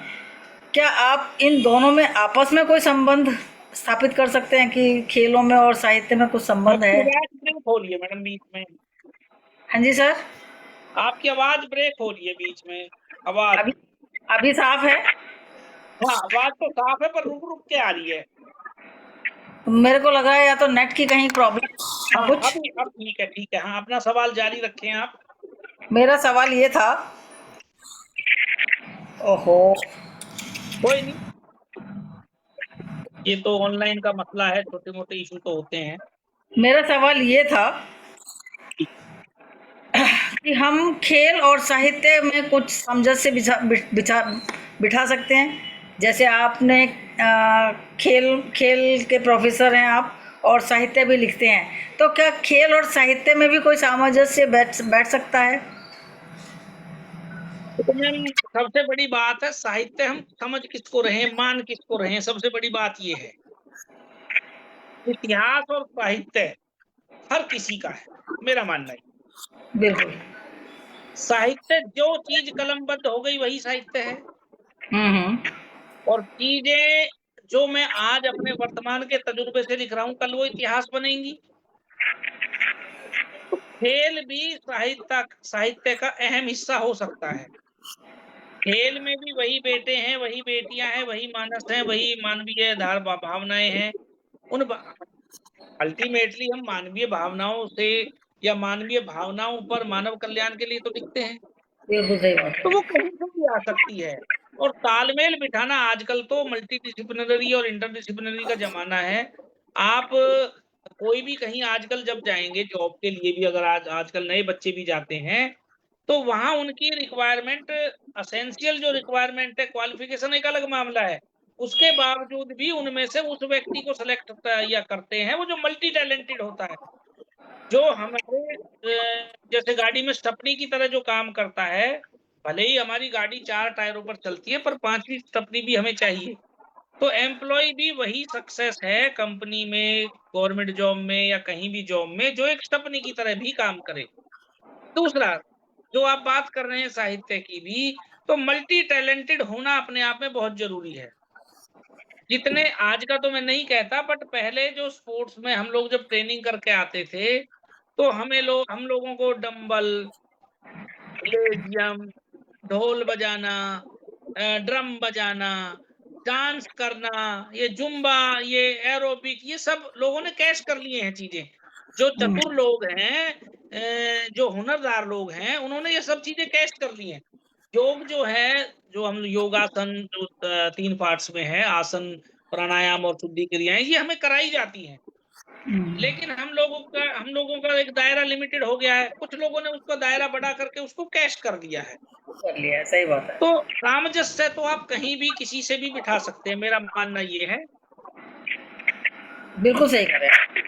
S3: क्या आप इन दोनों में आपस में कोई संबंध स्थापित कर सकते हैं कि खेलों में और साहित्य में कुछ संबंध
S2: आपकी
S3: है?
S2: आवाज ब्रेक हो रही है मैडम बीच में,
S3: हाँ जी सर।
S2: आपकी आवाज ब्रेक हो रही है बीच में, आवाज।
S3: अभी अभी साफ है?
S2: हाँ, आवाज तो साफ है, पर रुक रुक के आ रही है।
S3: मेरे को लगा है या तो नेट की कहीं प्रॉब्लम
S2: हाँ,
S3: कुछ।
S2: अब ठीक है, ठीक है। हाँ, अपना सवाल जारी रखें आप।
S3: मेरा सवाल ये था, ओहो,
S2: कोई नहीं, ये तो ऑनलाइन का मसला है, छोटे मोटे इशू तो होते हैं।
S3: मेरा सवाल ये था कि हम खेल और साहित्य में कुछ सामंजस्य बिठा सकते हैं। जैसे आपने खेल खेल के प्रोफेसर हैं आप, और साहित्य भी लिखते हैं, तो क्या खेल और साहित्य में भी कोई सामंजस्य बैठ सकता है?
S2: तो मैम, सबसे बड़ी बात है, साहित्य हम समझ किसको रहे, मान किसको रहे, सबसे बड़ी बात ये है। इतिहास और साहित्य हर किसी का है, मेरा मानना है।
S3: बिल्कुल।
S2: साहित्य, जो चीज कलमबद्ध हो गई वही साहित्य है,
S3: हम्म।
S2: और चीजें जो मैं आज अपने वर्तमान के तजुर्बे से लिख रहा हूँ, कल वो इतिहास बनेंगी। तो खेल भी साहित्य का अहम हिस्सा हो सकता है। खेल में भी वही बेटे हैं, वही बेटियां हैं, वही मानस हैं, वही मानवीय धार भावनाएं हैं। उन अल्टीमेटली हम मानवीय भावनाओं से या मानवीय भावनाओं पर मानव कल्याण के लिए तो लिखते हैं,
S3: बिल्कुल सही बात
S2: तो
S3: है।
S2: वो कहीं से भी आ सकती है। और तालमेल बिठाना, आजकल तो मल्टी डिसिप्लिनरी और इंटरडिसिप्लिनरी का जमाना है। आप कोई भी कहीं आजकल जब जाएंगे जॉब के लिए भी, अगर आजकल नए बच्चे भी जाते हैं, तो वहां उनकी रिक्वायरमेंट, असेंशियल जो रिक्वायरमेंट है, क्वालिफिकेशन एक अलग मामला है। उसके बावजूद भी उनमें से उस व्यक्ति को सेलेक्ट या करते हैं वो जो मल्टी टैलेंटेड होता है, जो हमारे जैसे गाड़ी में स्टपनी की तरह जो काम करता है। भले ही हमारी गाड़ी 4 टायरों पर चलती है, पर 5वीं स्टपनी भी हमें चाहिए। तो एम्प्लॉय भी वही सक्सेस है कंपनी में, गवर्नमेंट जॉब में या कहीं भी जॉब में, जो एक स्टपनी की तरह भी काम करे। दूसरा, जो आप बात कर रहे हैं साहित्य की भी, तो मल्टी टैलेंटेड होना अपने आप में बहुत जरूरी है। जितने आज का तो मैं नहीं कहता, बट पहले जो स्पोर्ट्स में हम लोग जब ट्रेनिंग करके आते थे, तो हम लोगों को डंबल, लेजियम, ढोल बजाना, ड्रम बजाना, डांस करना, ये जुम्बा, ये एरोबिक, ये सब लोगों ने कैच कर लिए हैं चीजें। जो चतुर लोग हैं, जो हुनरदार लोग हैं, उन्होंने ये सब चीजें कैच कर ली हैं। योग जो है, जो हम योगासन जो 3 पार्ट्स में है, आसन, प्राणायाम और शुद्धि क्रियाएं, ये हमें कराई जाती हैं। लेकिन हम लोगों का एक दायरा लिमिटेड हो गया है। कुछ लोगों ने उसका दायरा बढ़ा करके उसको कैश कर दिया है।
S3: कर लिया है, सही बात है।
S2: तो सामंजस्य तो आप कहीं भी किसी से भी बिठा सकते हैं, मेरा मानना ये है।
S3: बिल्कुल सही कह रहे हैं।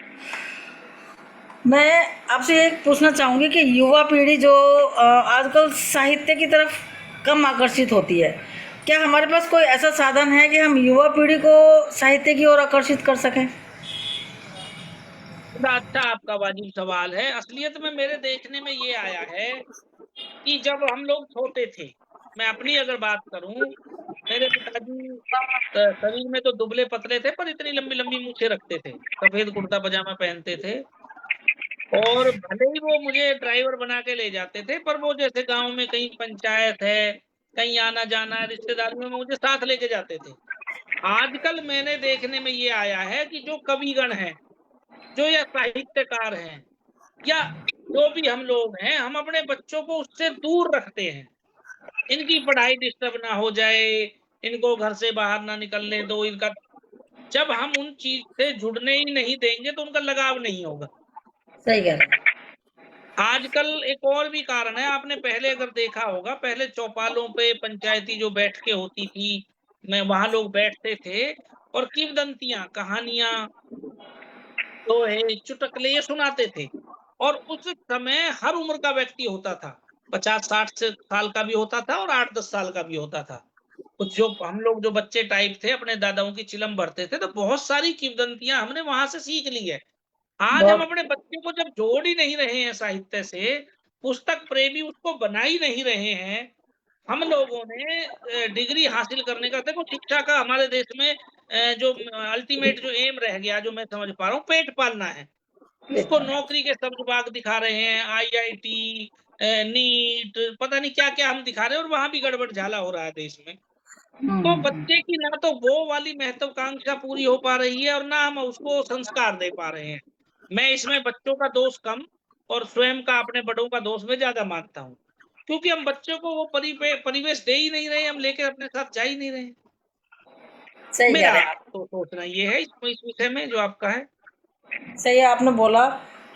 S3: मैं आपसे एक पूछना चाहूँगी कि युवा पीढ़ी जो आजकल साहित्य की तरफ कम आकर्षित होती है, क्या हमारे पास कोई ऐसा साधन है कि हम युवा पीढ़ी को साहित्य की ओर आकर्षित कर सकें?
S2: बड़ा अच्छा आपका वाजिब सवाल है। असलियत में मेरे देखने में ये आया है कि जब हम लोग छोटे थे, मैं अपनी अगर बात करूं, मेरे पिताजी शरीर में तो दुबले पतले थे, पर इतनी लंबी लंबी मूछें रखते थे, सफेद कुर्ता पजामा पहनते थे, और भले ही वो मुझे ड्राइवर बना के ले जाते थे, पर वो जैसे गांव में कहीं पंचायत है, कहीं आना जाना है, रिश्तेदारियों में मुझे साथ लेके जाते थे। आजकल मैंने देखने में ये आया है कि जो कविगण हैं, जो या साहित्यकार हैं, या जो भी हम लोग हैं, हम अपने बच्चों को उससे दूर रखते हैं। इनकी पढ़ाई डिस्टर्ब ना हो जाए, इनको घर से बाहर ना निकलने दो, इनका जब हम उन चीज से जुड़ने ही नहीं देंगे तो उनका लगाव नहीं होगा।
S3: सही कह रहे हैं।
S2: आजकल एक और भी कारण है, आपने पहले अगर देखा होगा, पहले चौपालों पे पंचायती जो बैठकें होती थी, मैं वहां लोग बैठते थे और किंवदंतियां, कहानियां, दोहे, चुटकुले ये सुनाते थे। और उस समय हर उम्र का व्यक्ति होता था, 50-60 साल का भी होता था और 8-10 साल का भी होता था। कुछ जो हम लोग जो बच्चे टाइप थे, अपने दादाओं की चिलम भरते थे, तो बहुत सारी किंवदंतियां हमने वहां से सीख ली है। आज हम
S3: बहुत
S2: अपने बच्चे को जब जोड़ ही नहीं रहे हैं साहित्य से, पुस्तक प्रेमी उसको बना ही नहीं रहे हैं। हम लोगों ने डिग्री हासिल करने का, देखो शिक्षा का हमारे देश में जो अल्टीमेट जो एम रह गया, जो मैं समझ पा रहा हूँ, पेट पालना है। उसको नौकरी के सब विभाग दिखा रहे हैं, आईआईटी, नीट, पता नहीं क्या क्या हम दिखा रहे हैं, और वहां भी गड़बड़ झाला हो रहा है देश में। तो बच्चे की ना तो वो वाली महत्वाकांक्षा पूरी हो पा रही है, और ना हम उसको संस्कार दे पा रहे हैं। मैं इसमें बच्चों का दोष कम और स्वयं का, अपने बड़ों का दोष में ज्यादा मानता हूँ, क्योंकि हम बच्चों को वो परिवेश दे ही नहीं रहे, हम लेके अपने साथ जा ही नहीं रहे।
S3: सही कह
S2: मेरा
S3: रहे हैं।
S2: तो सोचना ये है इस विषय में जो आपका है।
S3: सही है, आपने बोला।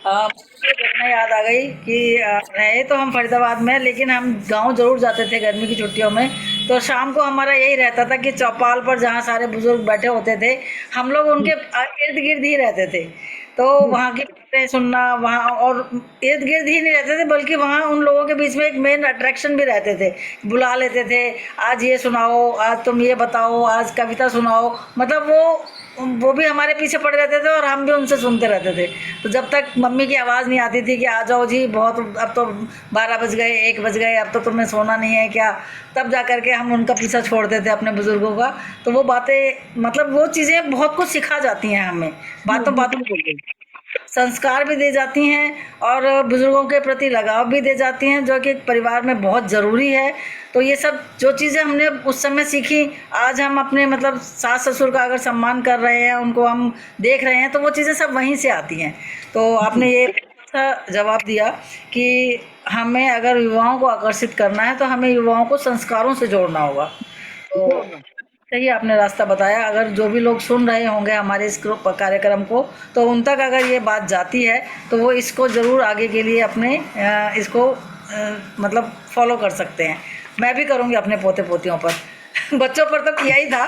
S3: मुझे घटना याद आ गई कि रहे तो हम फरीदाबाद में, लेकिन हम गांव जरूर जाते थे गर्मी की छुट्टियों में। तो शाम को हमारा यही रहता था कि चौपाल पर जहाँ सारे बुजुर्ग बैठे होते थे, हम लोग उनके इर्द गिर्द ही रहते थे। तो वहाँ की बातें सुनना, वहाँ और इर्द गिर्द ही नहीं रहते थे, बल्कि वहाँ उन लोगों के बीच में एक मेन अट्रैक्शन भी रहते थे। बुला लेते थे, आज ये सुनाओ, आज तुम ये बताओ, आज कविता सुनाओ, मतलब वो भी हमारे पीछे पड़े रहते थे और हम भी उनसे सुनते रहते थे। तो जब तक मम्मी की आवाज़ नहीं आती थी कि आ जाओ जी, बहुत अब तो 12 बज गए, 1 बज गए, अब तो तुम्हें सोना नहीं है क्या, तब जा कर के हम उनका पीछा छोड़ते थे अपने बुज़ुर्गों का। तो वो बातें, मतलब वो चीज़ें बहुत कुछ सिखा जाती हैं हमें, बातों बातों संस्कार भी दे जाती हैं और बुज़ुर्गों के प्रति लगाव भी दे जाती हैं, जो कि परिवार में बहुत ज़रूरी है। तो ये सब जो चीज़ें हमने उस समय सीखी, आज हम अपने मतलब सास ससुर का अगर सम्मान कर रहे हैं, उनको हम देख रहे हैं, तो वो चीज़ें सब वहीं से आती हैं। तो आपने ये अच्छा जवाब दिया कि हमें अगर युवाओं को आकर्षित करना है तो हमें युवाओं को संस्कारों से जोड़ना होगा। तो सही आपने रास्ता बताया। अगर जो भी लोग सुन रहे होंगे हमारे इस कार्यक्रम को, तो उन तक अगर ये बात जाती है तो वो इसको ज़रूर आगे के लिए अपने इसको मतलब फॉलो कर सकते हैं। मैं भी करूँगी अपने पोते पोतियों पर बच्चों पर तो किया ही था,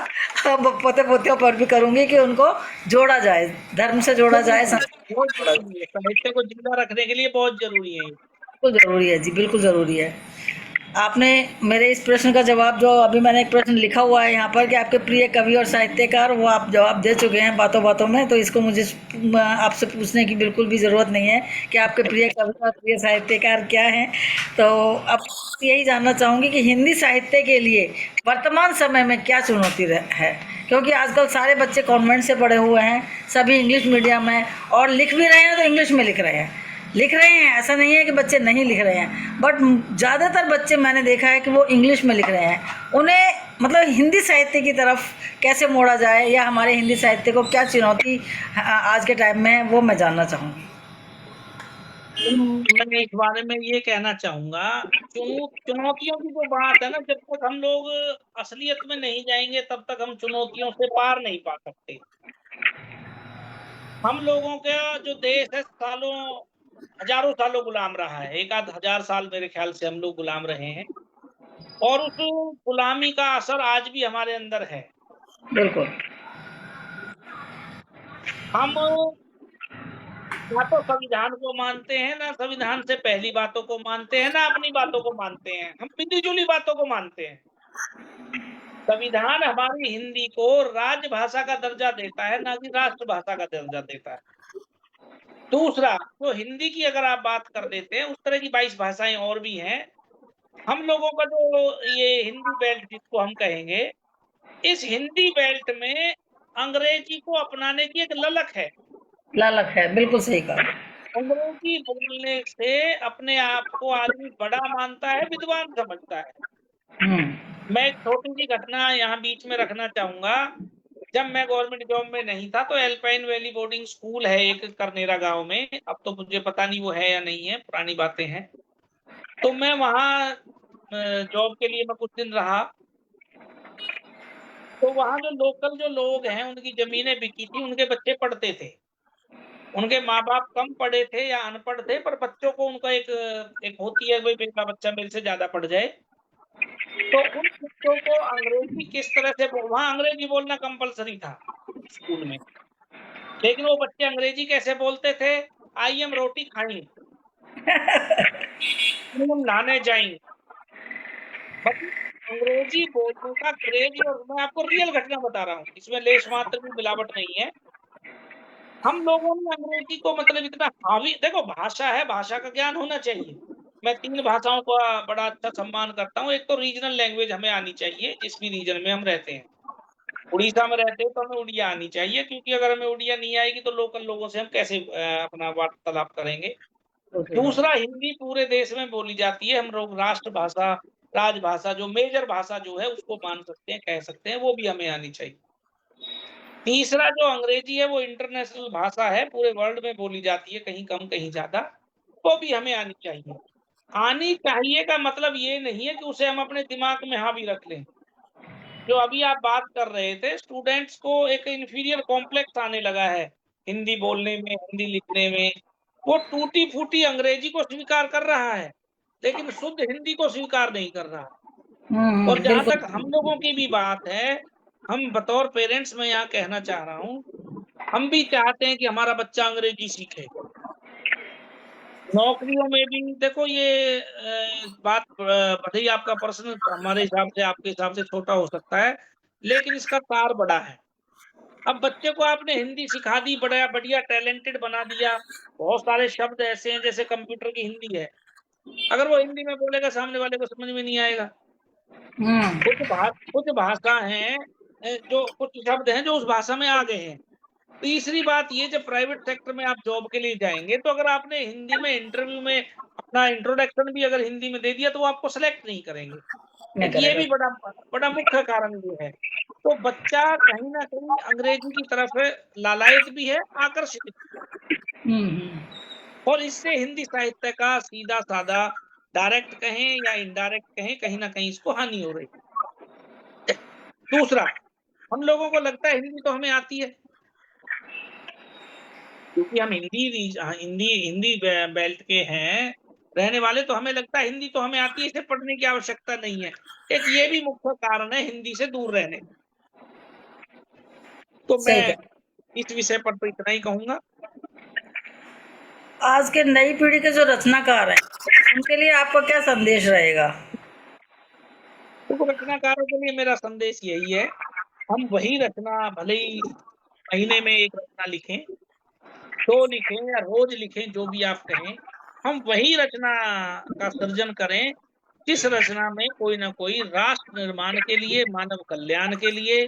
S3: अब पोते पोतियों पर भी करूँगी कि उनको जोड़ा जाए, धर्म से जोड़ा जाए,
S2: बहुत जरूरी है, साहित्य को जिंदा रखने के लिए बहुत जरूरी है।
S3: बिल्कुल ज़रूरी है जी, बिल्कुल ज़रूरी है। आपने मेरे इस प्रश्न का जवाब, जो अभी मैंने एक प्रश्न लिखा हुआ है यहाँ पर कि आपके प्रिय कवि और साहित्यकार, वो आप जवाब दे चुके हैं बातों बातों में, तो इसको मुझे आपसे पूछने की बिल्कुल भी ज़रूरत नहीं है कि आपके प्रिय कवि और प्रिय साहित्यकार क्या हैं। तो अब यही जानना चाहूँगी कि हिंदी साहित्य के लिए वर्तमान समय में क्या चुनौती है, क्योंकि आजकल सारे बच्चे कॉन्वेंट से पढ़े हुए हैं, सभी इंग्लिश मीडियम है, और लिख भी रहे हैं तो इंग्लिश में लिख रहे हैं, ऐसा नहीं है कि बच्चे नहीं लिख रहे हैं, बट ज़्यादातर बच्चे मैंने देखा है कि वो इंग्लिश में लिख रहे हैं। उन्हें मतलब हिंदी साहित्य की तरफ कैसे मोड़ा जाए, या हमारे हिंदी साहित्य को क्या चुनौती आज के टाइम में है, वो मैं जानना चाहूँगी।
S2: मैं इस बारे में ये कहना चाहूंगा, चुनौतियों की जो बात है ना, जब तक हम लोग असलियत में नहीं जाएंगे तब तक हम चुनौतियों से पार नहीं पा सकते। हम लोगों का जो देश है सालों हजारों सालों गुलाम रहा है, एक आध हजार साल मेरे ख्याल से हम लोग गुलाम रहे हैं, और उस गुलामी का असर आज भी हमारे अंदर है।
S3: बिल्कुल।
S2: हम ना तो संविधान को मानते हैं, ना संविधान से पहली बातों को मानते हैं, ना अपनी बातों को मानते हैं, हम मिली-जुली बातों को मानते हैं। संविधान हमारी हिंदी को राजभाषा का दर्जा देता है, ना कि राष्ट्रभाषा का दर्जा देता है। दूसरा, तो हिंदी की अगर आप बात कर देते हैं, उस तरह की 22 भाषाएं और भी हैं। हम लोगों का जो ये हिंदी बेल्ट जिसको हम कहेंगे, इस हिंदी बेल्ट में अंग्रेजी को अपनाने की एक ललक है।
S3: लालच है, बिल्कुल सही कहा।
S2: अंग्रेजी बोलने से अपने आप को आदमी बड़ा मानता है, विद्वान समझता है। मैं एक छोटी सी घटना यहाँ बीच में रखना चाहूंगा। जब मैं गवर्नमेंट जॉब में नहीं था तो एल्पाइन वैली बोर्डिंग स्कूल है एक करनेरा गांव में, अब तो मुझे पता नहीं वो है या नहीं है, पुरानी बातें हैं। तो मैं वहाँ जॉब के लिए मैं कुछ दिन रहा, तो वहाँ जो लोकल जो लोग हैं उनकी जमीनें बिकी थी, उनके बच्चे पढ़ते थे, उनके माँ बाप कम पढ़े थे या अनपढ़ थे, पर बच्चों को उनका एक होती है भाई मेरा बच्चा मेरे से ज्यादा पढ़ जाए। तो उन बच्चों को अंग्रेजी किस तरह से वहाँ अंग्रेजी बोलना कंपलसरी था स्कूल में, लेकिन वो बच्चे अंग्रेजी कैसे बोलते थे? आई एम रोटी खाई, नहाने जाएंगे। अंग्रेजी बोलने का क्रेज, और मैं आपको रियल घटना बता रहा हूँ, इसमें लेश मात्र भी मिलावट नहीं है। हम लोगों ने अंग्रेजी को मतलब इतना हावी, देखो भाषा है, भाषा का ज्ञान होना चाहिए। मैं 3 भाषाओं का बड़ा अच्छा सम्मान करता हूँ। एक तो रीजनल लैंग्वेज हमें आनी चाहिए, जिस भी रीजन में हम रहते हैं। उड़ीसा में रहते हैं तो हमें उड़िया आनी चाहिए, क्योंकि अगर हमें उड़िया नहीं आएगी तो लोकल लोगों से हम कैसे अपना वार्तालाप करेंगे। दूसरा, हिंदी पूरे देश में बोली जाती है, हम लोग राष्ट्रभाषा, राजभाषा, जो मेजर भाषा जो है उसको मान सकते हैं, कह सकते हैं, वो भी हमें आनी चाहिए। तीसरा, जो अंग्रेजी है वो इंटरनेशनल भाषा है, पूरे वर्ल्ड में बोली जाती है, कहीं कम कहीं ज्यादा, वो भी हमें आनी चाहिए। आनी चाहिए का मतलब ये नहीं है कि उसे हम अपने दिमाग में हावी रख लें। जो अभी आप बात कर रहे थे, स्टूडेंट्स को एक इंफीरियर कॉम्प्लेक्स आने लगा है हिंदी बोलने में, हिंदी लिखने में। वो टूटी फूटी अंग्रेजी को स्वीकार कर रहा है, लेकिन शुद्ध हिंदी को स्वीकार नहीं कर रहा। और जहां
S3: बिल्कुल।
S2: तक हम लोगों की भी बात है, हम बतौर पेरेंट्स में यहाँ कहना चाह रहा हूँ, हम भी चाहते हैं कि हमारा बच्चा अंग्रेजी सीखे। नौकरियों में भी देखो, ये बात भले ही आपका पर्सनल हमारे हिसाब से, आपके हिसाब से छोटा हो सकता है, लेकिन इसका तार बड़ा है। अब बच्चे को आपने हिंदी सिखा दी, बड़ा बढ़िया टैलेंटेड बना दिया, बहुत सारे शब्द ऐसे हैं जैसे कंप्यूटर की हिंदी है, अगर वो हिंदी में बोलेगा सामने वाले को समझ में नहीं आएगा। कुछ भाषा है, जो कुछ शब्द हैं जो उस भाषा में आ गए हैं। तीसरी बात ये, जब प्राइवेट सेक्टर में आप जॉब के लिए जाएंगे तो अगर आपने हिंदी में इंटरव्यू में अपना इंट्रोडक्शन भी अगर हिंदी में दे दिया तो वो आपको सेलेक्ट नहीं करेंगे। एक ये भी बड़ा मुख्य कारण ये है। तो बच्चा कहीं ना कहीं अंग्रेजी की तरफ लालायित भी है, आकर्षित भी है। और इससे हिंदी साहित्य का सीधा साधा, डायरेक्ट कहें या इनडायरेक्ट कहें, कहीं ना कहीं इसको हानि हो रही है। दूसरा, हम लोगों को लगता है हिंदी तो हमें आती है, क्योंकि हम हिंदी बेल्ट के हैं रहने वाले, तो हमें लगता है हिंदी तो हमें आती है, इसे पढ़ने की आवश्यकता नहीं है। एक ये भी मुख्य कारण है हिंदी से दूर रहने। तो मैं इस विषय पर तो इतना ही कहूंगा।
S3: आज के नई पीढ़ी के जो रचनाकार हैं उनके लिए आपका क्या संदेश रहेगा?
S2: तो रचनाकारों के लिए मेरा संदेश यही है, हम वही रचना, भले ही महीने में एक रचना लिखें, 2 लिखें या रोज लिखें, जो भी आप कहें, हम वही रचना का सृजन करें जिस रचना में कोई ना कोई राष्ट्र निर्माण के लिए, मानव कल्याण के लिए,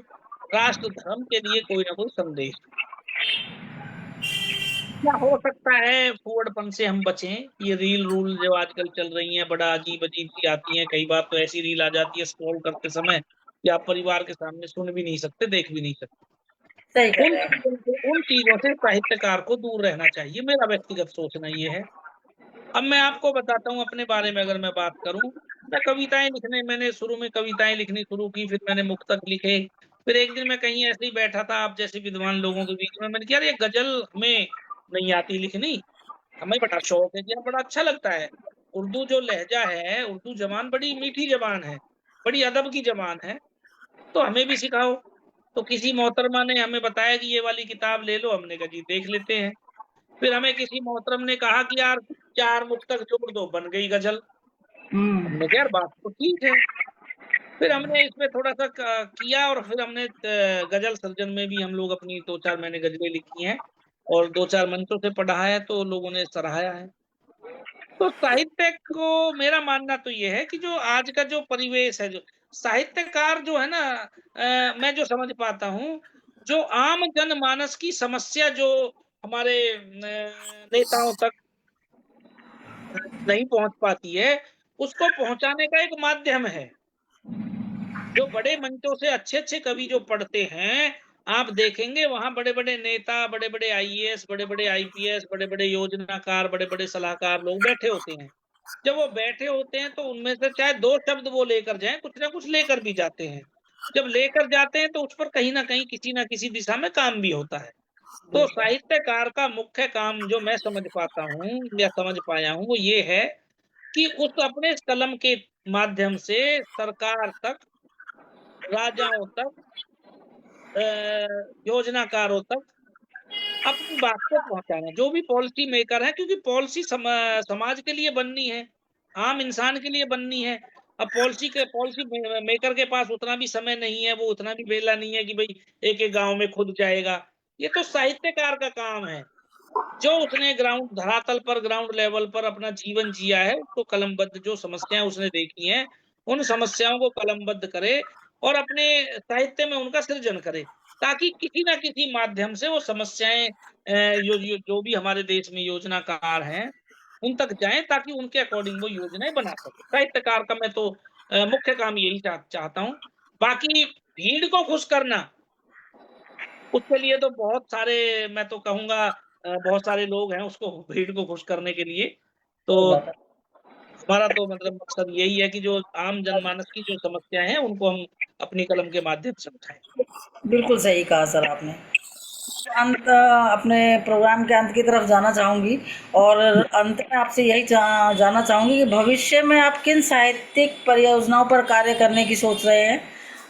S2: राष्ट्र धर्म के लिए कोई ना कोई संदेश। क्या हो सकता है फूहड़पन से हम बचें, ये रील रूल जो आजकल चल रही हैं बड़ा अजीब अजीब सी आती हैं, कई बार तो ऐसी रील आ जाती है स्क्रॉल करते समय कि आप परिवार के सामने सुन भी नहीं सकते, देख भी नहीं सकते। उन चीजों से साहित्यकार को दूर रहना चाहिए, मेरा व्यक्तिगत सोचना ये है। अब मैं आपको बताता हूँ अपने बारे में, अगर मैं बात करूं, मैं कविताएं लिखने, मैंने शुरू में कविताएं लिखनी शुरू की, फिर मैंने मुक्तक लिखे। फिर एक दिन मैं कहीं ऐसे ही बैठा था आप जैसे विद्वान लोगों के बीच में, मैंने कहा यार ये गजल हमें नहीं आती लिखनी, हमें बड़ा शौक है, यार बड़ा अच्छा लगता है। उर्दू जो लहजा है, उर्दू जबान बड़ी मीठी जबान है, बड़ी अदब की जबान है, तो हमें भी सिखाओ। तो किसी मोहतरमा ने हमें बताया कि ये वाली किताब ले लो, हमने कहा जी देख लेते हैं। फिर हमें किसी मोहतरम ने कहा कि यार 4 मुक्तक जोड़ दो, बन गई गजल। हमने कहा यार बात तो ठीक है। फिर हमने इसमें थोड़ा-सा किया और फिर हमने गजल सर्जन में भी हम लोग अपनी 2-4 मैंने गजलें लिखी हैं और 2-4 मंचों से पढ़ा है, तो लोगों ने सराहाया है। तो साहित्य को मेरा मानना तो ये है कि जो आज का जो परिवेश है, जो साहित्यकार जो है ना, मैं जो समझ पाता हूँ, जो आम जनमानस की समस्या जो हमारे नेताओं तक नहीं पहुंच पाती है, उसको पहुंचाने का एक माध्यम है। जो बड़े मंचों से अच्छे-अच्छे कवि जो पढ़ते हैं, आप देखेंगे वहां बड़े-बड़े नेता, बड़े-बड़े आईएएस, बड़े-बड़े आईपीएस, बड़े-बड़े योजनाकार, बड़े-बड़े सलाहकार लोग बैठे होते हैं। जब वो बैठे होते हैं तो उनमें से चाहे 2 शब्द वो लेकर जाएँ, कुछ ना कुछ लेकर भी जाते हैं। जब लेकर जाते हैं तो उस पर कहीं न कहीं किसी न किसी दिशा में काम भी होता है। तो साहित्यकार का मुख्य काम जो मैं समझ पाता हूँ या समझ पाया हूँ, वो ये है कि उस अपने कलम के माध्यम से सरकार तक, राजाओं तक, अ, योजनाकारों तक अपनी बात को पहुँचाना। जो भी पॉलिसी मेकर है, क्योंकि पॉलिसी समाज के लिए बननी है, आम इंसान के लिए बननी है। अब पॉलिसी मेकर के पास उतना भी समय नहीं है, वो उतना भी वेला नहीं है कि भई एक-एक गाँव में खुद जाएगा। ये तो साहित्यकार का काम है। जो उसने ग्राउंड धरातल पर, ग्राउंड लेवल पर अपना जीवन जिया है, उसको कलमबद्ध, जो समस्याएँ उसने देखी हैं, उन समस्याओं को कलमबद्ध करे और अपने साहित्य में उनका सृजन करे, ताकि किसी न किसी माध्यम से वो समस्याएँ जो भी हमारे देश में योजनाकार हैं, उन तक जाएँ, ताकि उनके अकॉर्डिंग वो योजनाएँ बना सके। साहित्यकार का मैं तो मुख्य काम यही चाहता हूँ। बाकी भीड़ को खुश करना, उसके लिए तो बहुत सारे, मैं तो कहूँगा बहुत सारे लोग हैं उसको भीड़ को खुश करने के लिए। तो
S3: सही बात है।
S2: हमारा तो मतलब मकसद यही है कि जो आम जनमानस की जो समस्याएँ हैं, उनको हम अपनी कलम के माध्यम से उठाएँ।
S3: बिल्कुल सही कहा सर आपने। अपने प्रोग्राम के अंत की तरफ जाना चाहूँगी और अंत में आपसे यही जानना चाहूँगी कि भविष्य में आप किन साहित्यिक परियोजनाओं पर कार्य करने की सोच रहे हैं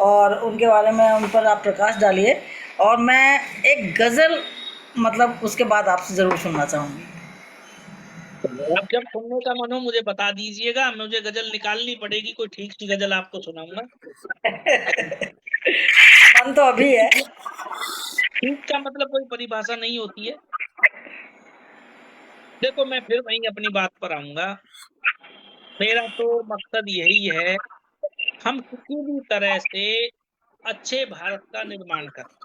S3: और उनके बारे में, उन पर आप प्रकाश डालिए। और मैं एक गज़ल मतलब उसके बाद आपसे ज़रूर सुनना चाहूँगी।
S2: अब जब सुनने का मन हो मुझे बता दीजिएगा, मुझे गज़ल निकालनी पड़ेगी, कोई ठीक-सी गज़ल आपको सुनाऊँगा।
S3: मन तो अभी है।
S2: ठीक का मतलब कोई परिभाषा नहीं होती है। देखो मैं फिर वहीं अपनी बात पर आऊँगा। मेरा तो मकसद यही है, हम किसी भी तरह से अच्छे भारत का निर्माण करें।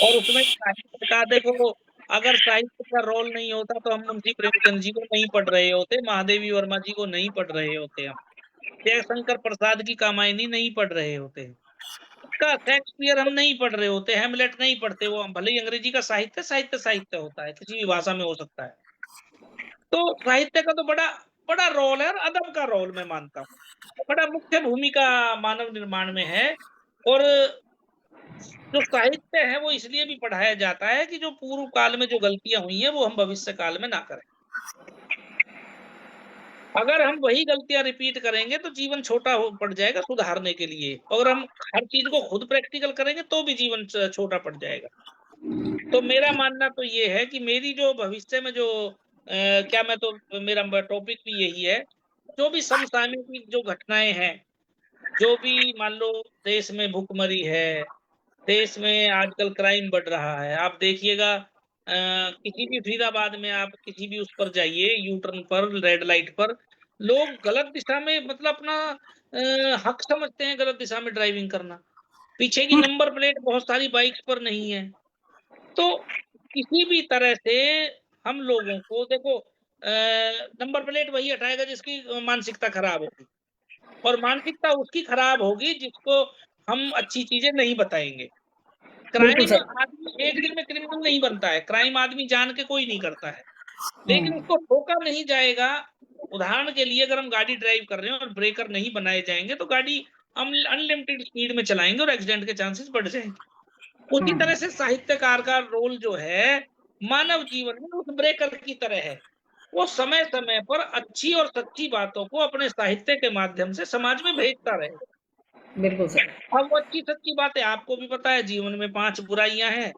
S2: और उसमें साहित्य का देखो, अगर साहित्य का रोल नहीं होता तो हम मुंशी प्रेमचंद जी को नहीं पढ़ रहे होते, महादेवी वर्मा जी को नहीं पढ़ रहे होते हम, जयशंकर प्रसाद की कामायनी नहीं पढ़ रहे होते, उसका शेक्सपियर हम नहीं पढ़ रहे होते, हैमलेट नहीं पढ़ते, वो भले ही अंग्रेजी का साहित्य होता है, किसी भी भाषा में हो सकता है। तो साहित्य का तो बड़ा बड़ा रोल है और अदब का रोल मैं मानता हूँ। बड़ा मुख्य भूमिका मानव निर्माण में है। और जो साहित्य है वो इसलिए भी पढ़ाया जाता है कि जो पूर्व काल में जो गलतियाँ हुई हैं वो हम भविष्य काल में ना करें। अगर हम वही गलतियाँ रिपीट करेंगे तो जीवन छोटा हो पड़ जाएगा सुधारने के लिए, और हम हर चीज़ को खुद प्रैक्टिकल करेंगे तो भी जीवन छोटा पड़ जाएगा। तो मेरा मानना तो ये है कि मेरी जो भविष्य में जो क्या मैं तो मेरा टॉपिक भी यही है, जो भी समसामयिक जो घटनाएँ हैं, जो भी मान लो देश में भुखमरी है, देश में आजकल क्राइम बढ़ रहा है। आप देखिएगा किसी भी फरीदाबाद में आप किसी भी उस पर जाइए, यू टर्न पर, रेड लाइट पर, लोग गलत दिशा में मतलब अपना हक समझते हैं गलत दिशा में ड्राइविंग करना। पीछे की नंबर प्लेट बहुत सारी बाइक्स पर नहीं है। तो किसी भी तरह से हम लोगों को देखो, नंबर प्लेट वही हटाएगा जिसकी मानसिकता खराब होगी, और मानसिकता उसकी खराब होगी जिसको हम अच्छी चीज़ें नहीं बताएँगे।
S3: बिल्कुल
S2: क्राइम
S3: सही।
S2: आदमी एक दिन में क्रिमिनल नहीं बनता है, क्राइम आदमी जान के कोई नहीं करता है। लेकिन उसको रोका नहीं जाएगा। उदाहरण के लिए अगर हम गाड़ी ड्राइव कर रहे हैं और ब्रेकर नहीं बनाए जाएंगे तो गाड़ी हम अनलिमिटेड स्पीड में चलाएंगे और एक्सीडेंट के चांसेस बढ़ जाएंगे। उसी तरह से साहित्यकार का रोल जो है मानव जीवन में उस ब्रेकर की तरह है। वो समय समय पर अच्छी और सच्ची बातों को अपने साहित्य के माध्यम से समाज में भेजता रहे।
S3: बिल्कुल सर।
S2: अब वो अच्छी सच्ची बातें आपको भी पता है, जीवन में 5 बुराइयां हैं,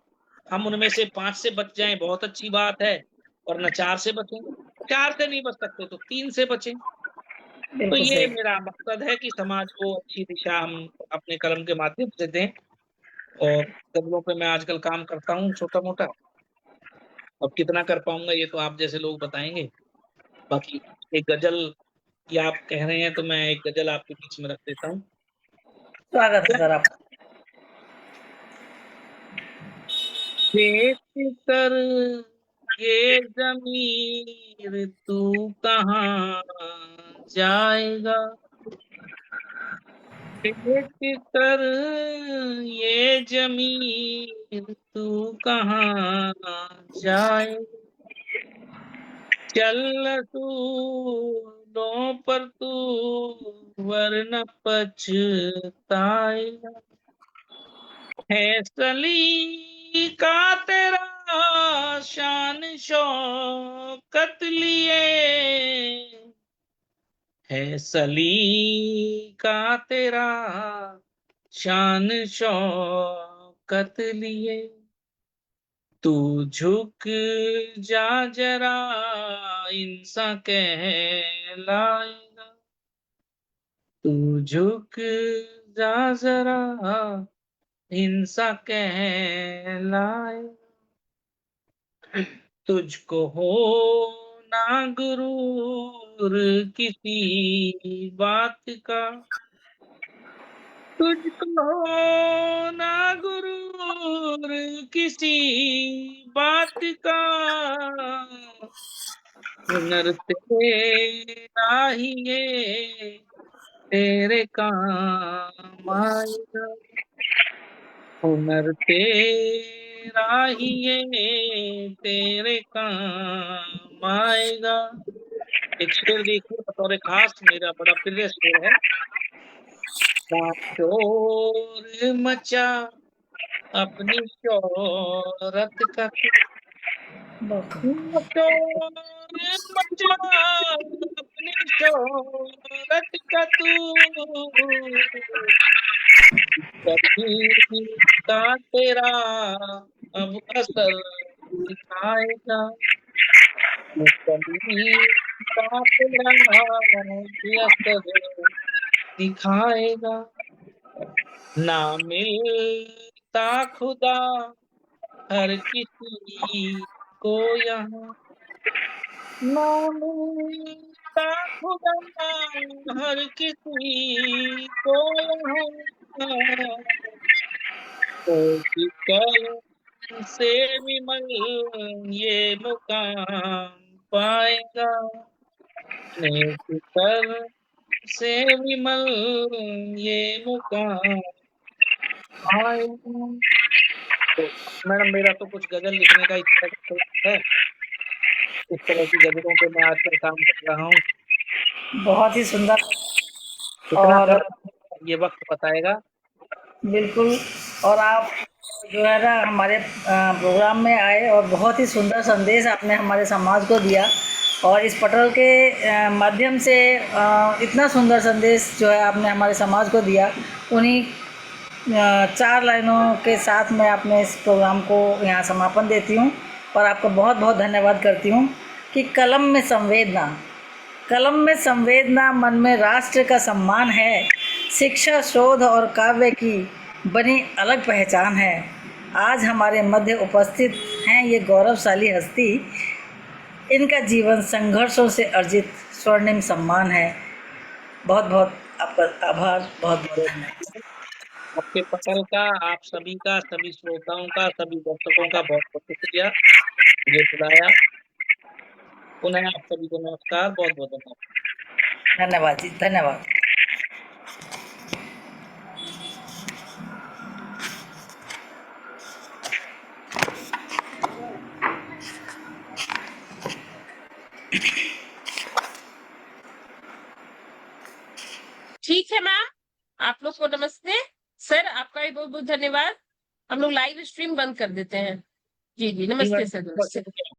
S2: हम उनमें से 5 से बच जाएं बहुत अच्छी बात है, वरना 4 से बचें। 4 से नहीं बच सकते तो 3 से बचें। तो
S3: बिल्कुल
S2: ये
S3: सही।
S2: मेरा मकसद है कि समाज को अच्छी दिशा हम अपने कलम के माध्यम से दें। और गज़लों पे मैं आजकल काम करता हूँ छोटा-मोटा। अब कितना कर पाऊँगा ये तो आप जैसे लोग बताएँगे। बाकी एक गज़ल की आप कह रहे हैं तो मैं एक गज़ल आपके बीच में रख देता हूँ।
S3: स्वागत है सर आपका।
S2: देख कर ये ज़मीर तू कहाँ जाएगा? देख कर ये ज़मीर तू कहाँ जाएगा? चल असूलों पर तू वरना पछताएगा। है सलीका तेरा शान शौकत लिए, है सलीका तेरा शान शौकत लिए। तू झुक जा जरा इंसान कहलाएगा। तू झुक जा जरा इंसान कहलाएगा। तुझको हो ना गुरूर किसी बात का, तुझको हो ना गुरूर किसी बात का। हुनर तेरा ही ये तेरे काम आएगा। हुनर तेरा ही ये तेरे काम आएगा। एक शेर देखिए बतौर खास मेरा बड़ा प्रिय शेर है। ना शोर मचा अपनी शोहरत का तू, ना शोर मचा अपनी शोहरत का तू। कभी का तेरा अब असर दिखाएगा। कभी का तेरा भी असर दिखाएगा। ना मिलता खुदा हर किसी को यहाँ, ना मिलता खुदा हर किसी को यहाँ। कलम से विमल ये मुकाम पाएगा। कलम से विमल ये मुकाम पाएगा। तो मैडम मेरा तो कुछ गज़ल लिखने का इच्छा है। इस तरह की गज़लों पे मैं आजकल काम कर रहा हूँ।
S3: बहुत ही सुंदर।
S2: कितना
S3: और
S2: कर ये वक़्त बताएगा।
S3: बिल्कुल। और आप जो है ना हमारे प्रोग्राम में आए और बहुत ही सुंदर संदेश आपने हमारे समाज को दिया। और इस पटल के माध्यम से इतना सुंदर संदेश जो है आपने हमारे समाज को दिया। उन्हीं 4 लाइनों के साथ मैं अपने इस प्रोग्राम को यहाँ समापन देती हूँ और आपका बहुत बहुत धन्यवाद करती हूँ कि कलम में संवेदना, कलम में संवेदना मन में राष्ट्र का सम्मान है। शिक्षा, शोध और काव्य की बनी अलग पहचान है। आज हमारे मध्य उपस्थित हैं ये गौरवशाली हस्ती। इनका जीवन संघर्षों से अर्जित स्वर्णिम सम्मान है। बहुत बहुत आपका आभार, बहुत बहुत धन्यवाद।
S2: आपके पटल का, आप सभी का, सभी श्रोताओं का, सभी दर्शकों का बहुत बहुत शुक्रिया मुझे बुलाया। पुनः आप सभी को नमस्कार, बहुत बहुत धन्यवाद।
S3: धन्यवाद जी, धन्यवाद।
S1: बहुत बहुत धन्यवाद। हम लोग लाइव स्ट्रीम बंद कर देते हैं। जी जी, नमस्ते सर,
S2: बहुत
S1: नमस्ते।
S2: शुक्रिया।